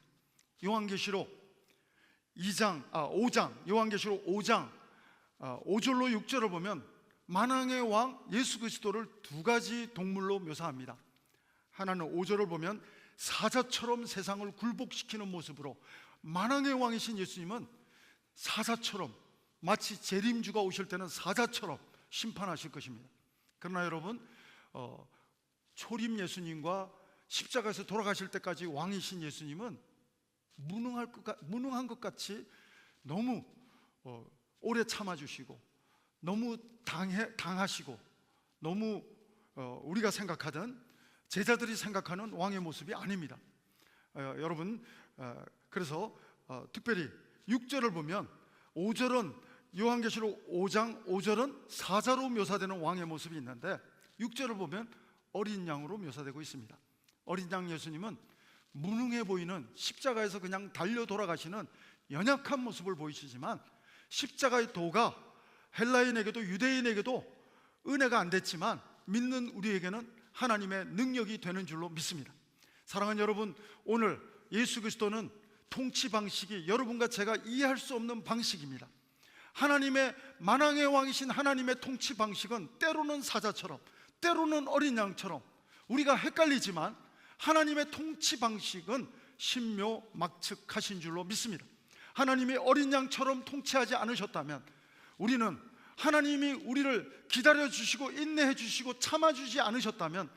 요한계시록 5장, 요한계시록 5장 5절로 6절을 보면 만왕의 왕 예수 그리스도를 2가지 동물로 묘사합니다. 하나는 5절을 보면 사자처럼 세상을 굴복시키는 모습으로, 만왕의 왕이신 예수님은 사자처럼, 마치 재림주가 오실 때는 사자처럼 심판하실 것입니다. 그러나 여러분, 초림 예수님과 십자가에서 돌아가실 때까지 왕이신 예수님은 무능한 것 같이 너무 오래 참아주시고 너무 강하시고 너무 우리가 생각하던, 제자들이 생각하는 왕의 모습이 아닙니다. 여러분, 그래서 특별히 6절을 보면 5절은 요한계시록 5장 5절은 사자로 묘사되는 왕의 모습이 있는데 6절을 보면 어린 양으로 묘사되고 있습니다. 어린 양 예수님은 무능해 보이는, 십자가에서 그냥 달려 돌아가시는 연약한 모습을 보이시지만 십자가의 도가 헬라인에게도 유대인에게도 은혜가 안 됐지만 믿는 우리에게는 하나님의 능력이 되는 줄로 믿습니다. 사랑하는 여러분, 오늘 예수 그리스도는 통치 방식이 여러분과 제가 이해할 수 없는 방식입니다. 하나님의 만왕의 왕이신 하나님의 통치 방식은 때로는 사자처럼, 때로는 어린 양처럼 우리가 헷갈리지만, 하나님의 통치 방식은 신묘막측하신 줄로 믿습니다. 하나님이 어린 양처럼 통치하지 않으셨다면, 우리는 하나님이 우리를 기다려주시고 인내해 주시고 참아주지 않으셨다면,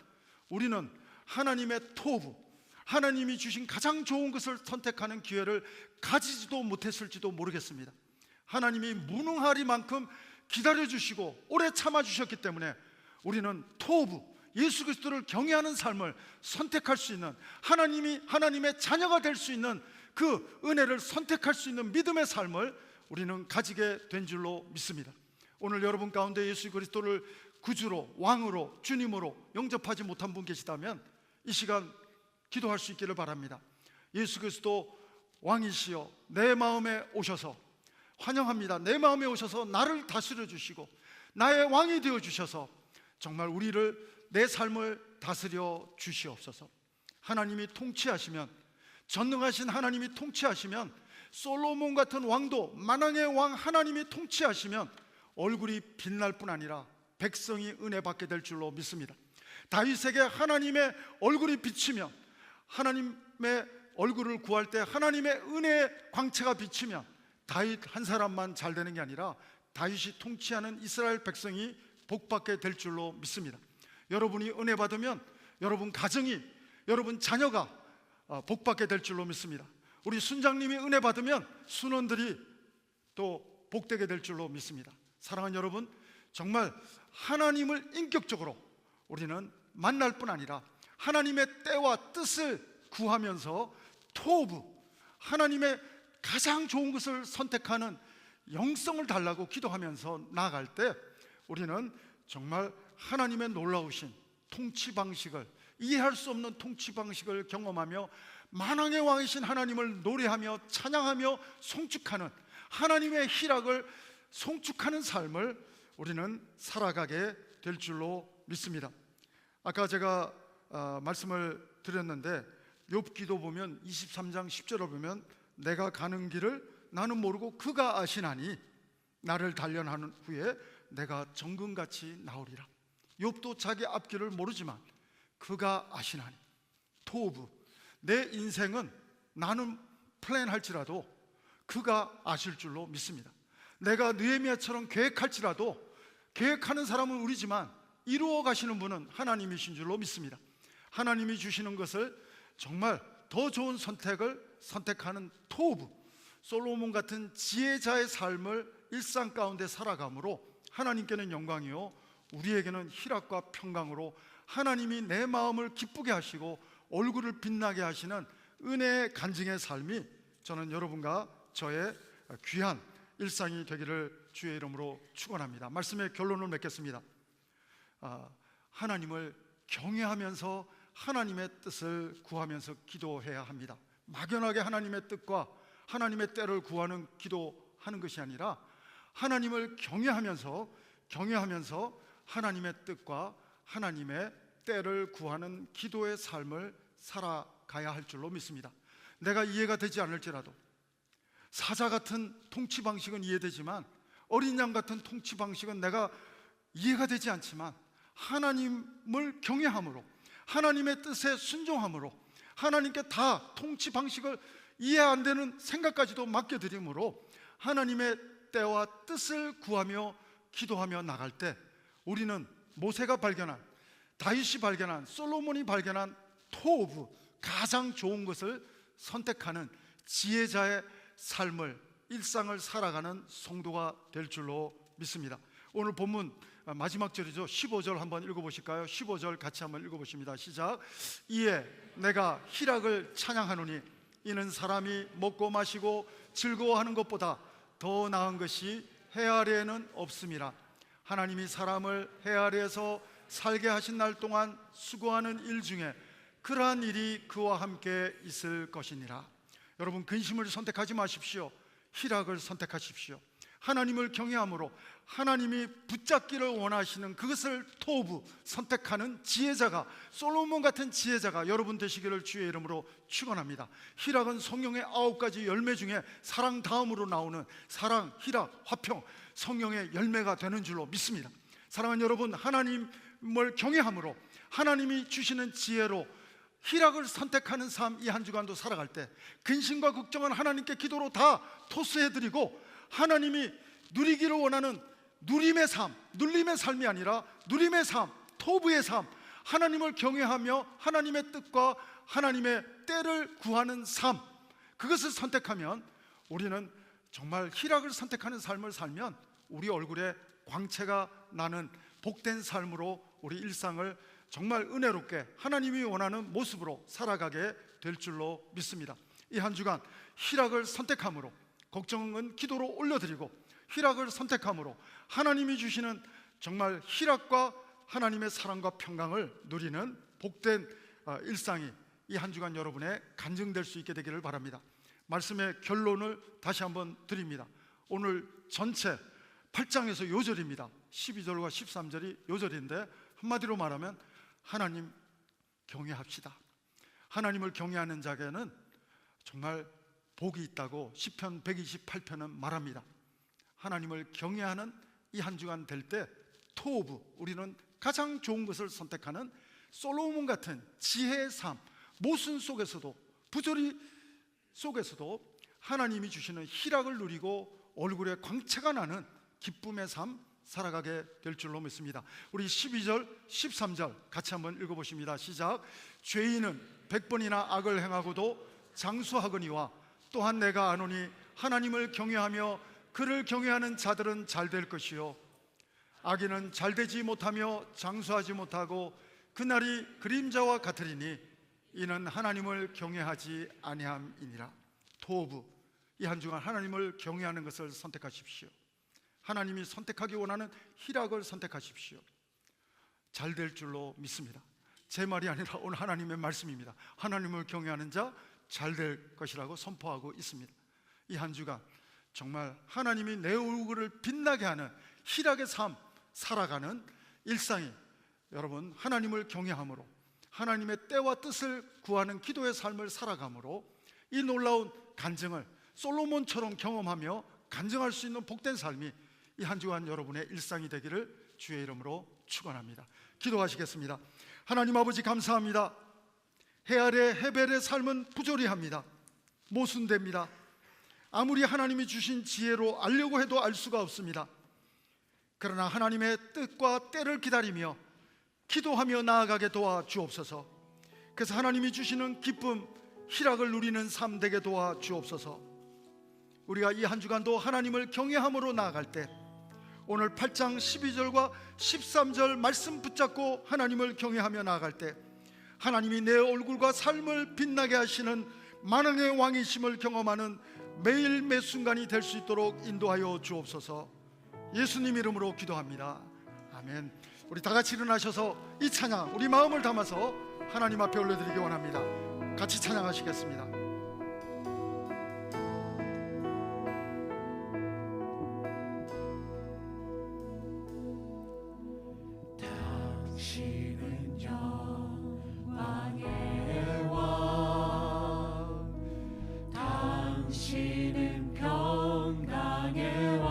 우리는 하나님의 토부, 하나님이 주신 가장 좋은 것을 선택하는 기회를 가지지도 못했을지도 모르겠습니다. 하나님이 무능하리만큼 기다려주시고 오래 참아주셨기 때문에 우리는 토부, 예수 그리스도를 경외하는 삶을 선택할 수 있는, 하나님의 자녀가 될 수 있는 그 은혜를 선택할 수 있는 믿음의 삶을 우리는 가지게 된 줄로 믿습니다. 오늘 여러분 가운데 예수 그리스도를 구주로, 왕으로, 주님으로 영접하지 못한 분 계시다면 이 시간 기도할 수 있기를 바랍니다. 예수 그리스도 왕이시여 내 마음에 오셔서 환영합니다. 내 마음에 오셔서 나를 다스려 주시고 나의 왕이 되어 주셔서 정말 내 삶을 다스려 주시옵소서. 하나님이 통치하시면, 전능하신 하나님이 통치하시면, 솔로몬 같은 왕도, 만왕의 왕 하나님이 통치하시면 얼굴이 빛날 뿐 아니라 백성이 은혜 받게 될 줄로 믿습니다. 다윗에게 하나님의 얼굴이 비치면, 하나님의 얼굴을 구할 때 하나님의 은혜의 광채가 비치면 다윗 한 사람만 잘 되는 게 아니라 다윗이 통치하는 이스라엘 백성이 복받게 될 줄로 믿습니다. 여러분이 은혜 받으면 여러분 가정이, 여러분 자녀가 복받게 될 줄로 믿습니다. 우리 순장님이 은혜 받으면 순원들이 또 복되게 될 줄로 믿습니다. 사랑하는 여러분, 정말 하나님을 인격적으로 우리는 만날 뿐 아니라 하나님의 때와 뜻을 구하면서 토부, 하나님의 가장 좋은 것을 선택하는 영성을 달라고 기도하면서 나아갈 때 우리는 정말 하나님의 놀라우신 통치 방식을, 이해할 수 없는 통치 방식을 경험하며 만왕의 왕이신 하나님을 노래하며 찬양하며 송축하는, 하나님의 희락을 송축하는 삶을 우리는 살아가게 될 줄로 믿습니다. 아까 제가 말씀을 드렸는데, 욥기도 보면 23장 10절을 보면 내가 가는 길을 나는 모르고 그가 아시나니 나를 단련한 후에 내가 정금같이 나오리라. 욥도 자기 앞길을 모르지만 그가 아시나니, 토부, 내 인생은 나는 플랜할지라도 그가 아실 줄로 믿습니다. 내가 느헤미야처럼 계획할지라도 계획하는 사람은 우리지만 이루어 가시는 분은 하나님이신 줄로 믿습니다. 하나님이 주시는 것을 정말 더 좋은 선택을 선택하는 토부, 솔로몬 같은 지혜자의 삶을 일상 가운데 살아감으로 하나님께는 영광이요 우리에게는 희락과 평강으로 하나님이 내 마음을 기쁘게 하시고 얼굴을 빛나게 하시는 은혜의 간증의 삶이 저는 여러분과 저의 귀한 일상이 되기를 주의 이름으로 축원합니다. 말씀의 결론을 맺겠습니다. 하나님을 경외하면서 하나님의 뜻을 구하면서 기도해야 합니다. 막연하게 하나님의 뜻과 하나님의 때를 구하는 기도하는 것이 아니라 하나님을 경외하면서 하나님의 뜻과 하나님의 때를 구하는 기도의 삶을 살아가야 할 줄로 믿습니다. 내가 이해가 되지 않을지라도, 사자 같은 통치 방식은 이해되지만 어린 양 같은 통치 방식은 내가 이해가 되지 않지만 하나님을 경외함으로, 하나님의 뜻에 순종함으로, 하나님께 다 통치 방식을 이해 안 되는 생각까지도 맡겨드림으로 하나님의 때와 뜻을 구하며 기도하며 나갈 때 우리는 모세가 발견한, 다윗이 발견한, 솔로몬이 발견한 토브, 가장 좋은 것을 선택하는 지혜자의 삶을, 일상을 살아가는 성도가 될 줄로 믿습니다. 오늘 본문 마지막 절이죠. 15절 한번 읽어보실까요? 15절 같이 한번 읽어보십니다. 시작. 이에 내가 희락을 찬양하노니 이는 사람이 먹고 마시고 즐거워하는 것보다 더 나은 것이 해 아래에는 없음이라. 하나님이 사람을 해 아래에서 살게 하신 날 동안 수고하는 일 중에 그러한 일이 그와 함께 있을 것이니라. 여러분, 근심을 선택하지 마십시오. 희락을 선택하십시오. 하나님을 경외함으로 하나님이 붙잡기를 원하시는 그것을 토부 선택하는 지혜자가, 솔로몬 같은 지혜자가 여러분 되시기를 주의 이름으로 축원합니다. 희락은 성령의 9가지 열매 중에 사랑 다음으로 나오는 사랑, 희락, 화평, 성령의 열매가 되는 줄로 믿습니다. 사랑하는 여러분, 하나님을 경외함으로 하나님이 주시는 지혜로 희락을 선택하는 삶, 이 한 주간도 살아갈 때 근심과 걱정은 하나님께 기도로 다 토스해드리고 하나님이 누리기를 원하는 누림의 삶, 눌림의 삶이 아니라 누림의 삶, 토부의 삶, 하나님을 경외하며 하나님의 뜻과 하나님의 때를 구하는 삶, 그것을 선택하면 우리는 정말 희락을 선택하는 삶을 살면 우리 얼굴에 광채가 나는 복된 삶으로 우리 일상을 정말 은혜롭게 하나님이 원하는 모습으로 살아가게 될 줄로 믿습니다. 이 한 주간 희락을 선택함으로, 걱정은 기도로 올려드리고 희락을 선택함으로 하나님이 주시는 정말 희락과 하나님의 사랑과 평강을 누리는 복된 일상이 이 한 주간 여러분의 간증될 수 있게 되기를 바랍니다. 말씀의 결론을 다시 한번 드립니다. 오늘 전체 8장에서 요절입니다. 12절과 13절이 요절인데 한마디로 말하면 하나님 경외합시다. 하나님을 경외하는 자에게는 정말 복이 있다고 시편 128편은 말합니다. 하나님을 경외하는 이 한 주간 될 때 토부, 우리는 가장 좋은 것을 선택하는 솔로몬 같은 지혜의 삶, 모순 속에서도 부조리 속에서도 하나님이 주시는 희락을 누리고 얼굴에 광채가 나는 기쁨의 삶 살아가게 될 줄로 믿습니다. 우리 12절, 13절 같이 한번 읽어보십니다. 시작. 죄인은 100번이나 악을 행하고도 장수하거니와 또한 내가 아노니 하나님을 경외하며 그를 경외하는 자들은 잘 될 것이요 악인은 잘 되지 못하며 장수하지 못하고 그날이 그림자와 같으리니 이는 하나님을 경외하지 아니함이니라. 토부, 이 한 주간 하나님을 경외하는 것을 선택하십시오. 하나님이 선택하기 원하는 희락을 선택하십시오. 잘 될 줄로 믿습니다. 제 말이 아니라 오늘 하나님의 말씀입니다. 하나님을 경외하는 자 잘 될 것이라고 선포하고 있습니다. 이 한 주간 정말 하나님이 내 얼굴을 빛나게 하는 희락의 삶 살아가는 일상이 여러분 하나님을 경외함으로 하나님의 때와 뜻을 구하는 기도의 삶을 살아감으로 이 놀라운 간증을 솔로몬처럼 경험하며 간증할 수 있는 복된 삶이 이 한 주간 여러분의 일상이 되기를 주의 이름으로 축원합니다. 기도하시겠습니다. 하나님 아버지 감사합니다. 해 아래 헤벨의 삶은 부조리합니다. 모순됩니다. 아무리 하나님이 주신 지혜로 알려고 해도 알 수가 없습니다. 그러나 하나님의 뜻과 때를 기다리며 기도하며 나아가게 도와주옵소서. 그래서 하나님이 주시는 기쁨, 희락을 누리는 삶 되게 도와주옵소서. 우리가 이 한 주간도 하나님을 경외함으로 나아갈 때 오늘 8장 12절과 13절 말씀 붙잡고 하나님을 경외하며 나아갈 때 하나님이 내 얼굴과 삶을 빛나게 하시는 만왕의 왕이심을 경험하는 매일 매 순간이 될 수 있도록 인도하여 주옵소서. 예수님 이름으로 기도합니다. 아멘. 우리 다 같이 일어나셔서 이 찬양 우리 마음을 담아서 하나님 앞에 올려드리기 원합니다. 같이 찬양하시겠습니다. 당신은 영광의 왕, 당신은 평강의 왕,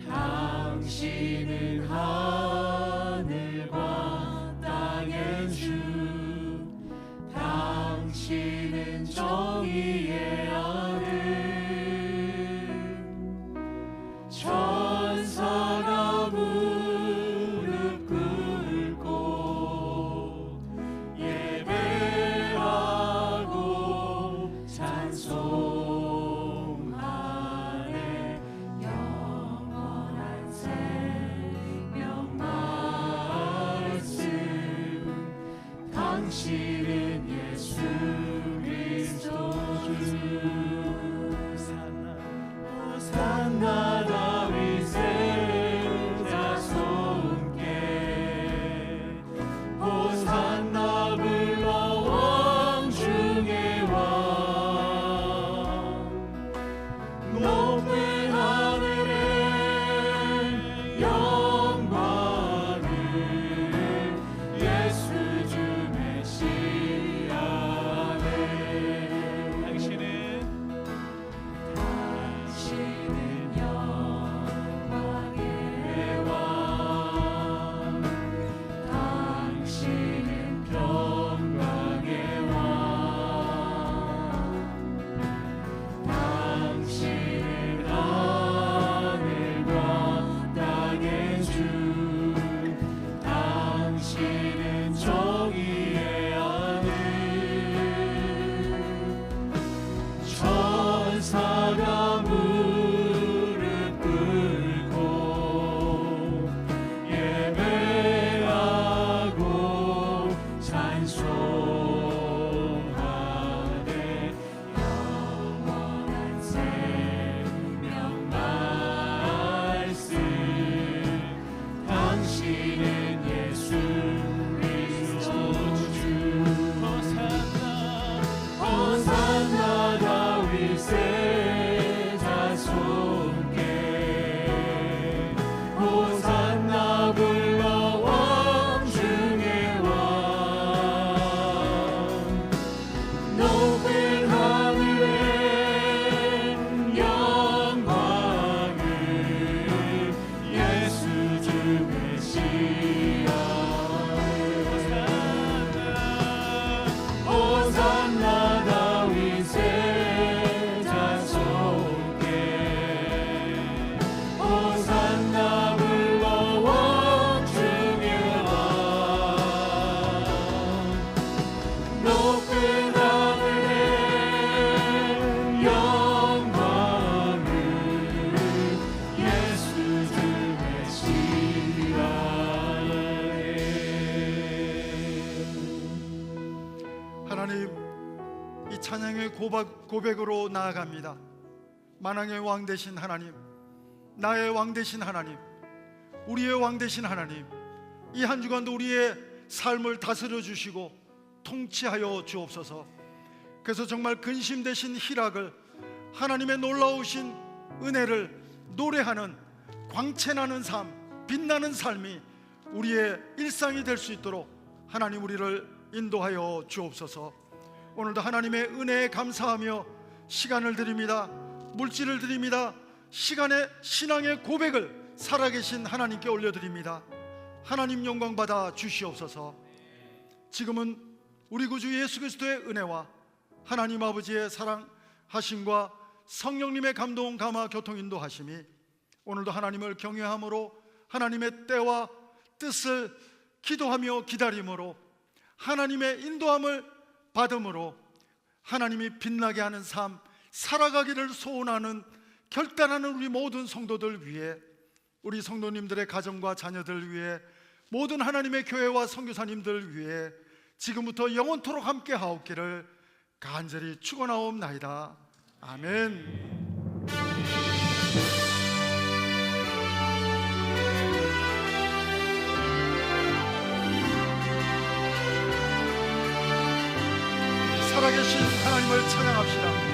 당신은 하늘과 땅의 주, 당신은 정의의 아들, 천사가 무릎 꿇고 예배하고 찬송하네. 영원한 생명 말씀, 당신은 예수 그리스도 주. 호산나 다윗의 자손께, 호산나 불러 왕 중의 왕, 고백으로 나아갑니다. 만왕의 왕 되신 하나님, 나의 왕 되신 하나님, 우리의 왕 되신 하나님, 이 한 주간도 우리의 삶을 다스려 주시고 통치하여 주옵소서. 그래서 정말 근심 되신 희락을, 하나님의 놀라우신 은혜를 노래하는 광채나는 삶, 빛나는 삶이 우리의 일상이 될 수 있도록 하나님 우리를 인도하여 주옵소서. 오늘도 하나님의 은혜에 감사하며 시간을 드립니다. 물질을 드립니다. 시간의 신앙의 고백을 살아계신 하나님께 올려드립니다. 하나님 영광 받아 주시옵소서. 지금은 우리 구주 예수 그리스도의 은혜와 하나님 아버지의 사랑하심과 성령님의 감동 감화 교통 인도하심이 오늘도 하나님을 경외함으로, 하나님의 때와 뜻을 기도하며 기다림으로, 하나님의 인도함을 받음으로 하나님이 빛나게 하는 삶 살아가기를 소원하는 결단하는 우리 모든 성도들 위해, 우리 성도님들의 가정과 자녀들 위해, 모든 하나님의 교회와 선교사님들 위해 지금부터 영원토록 함께 하옵기를 간절히 축원하옵나이다. 아멘. 살아계신 하나님을 찬양합시다.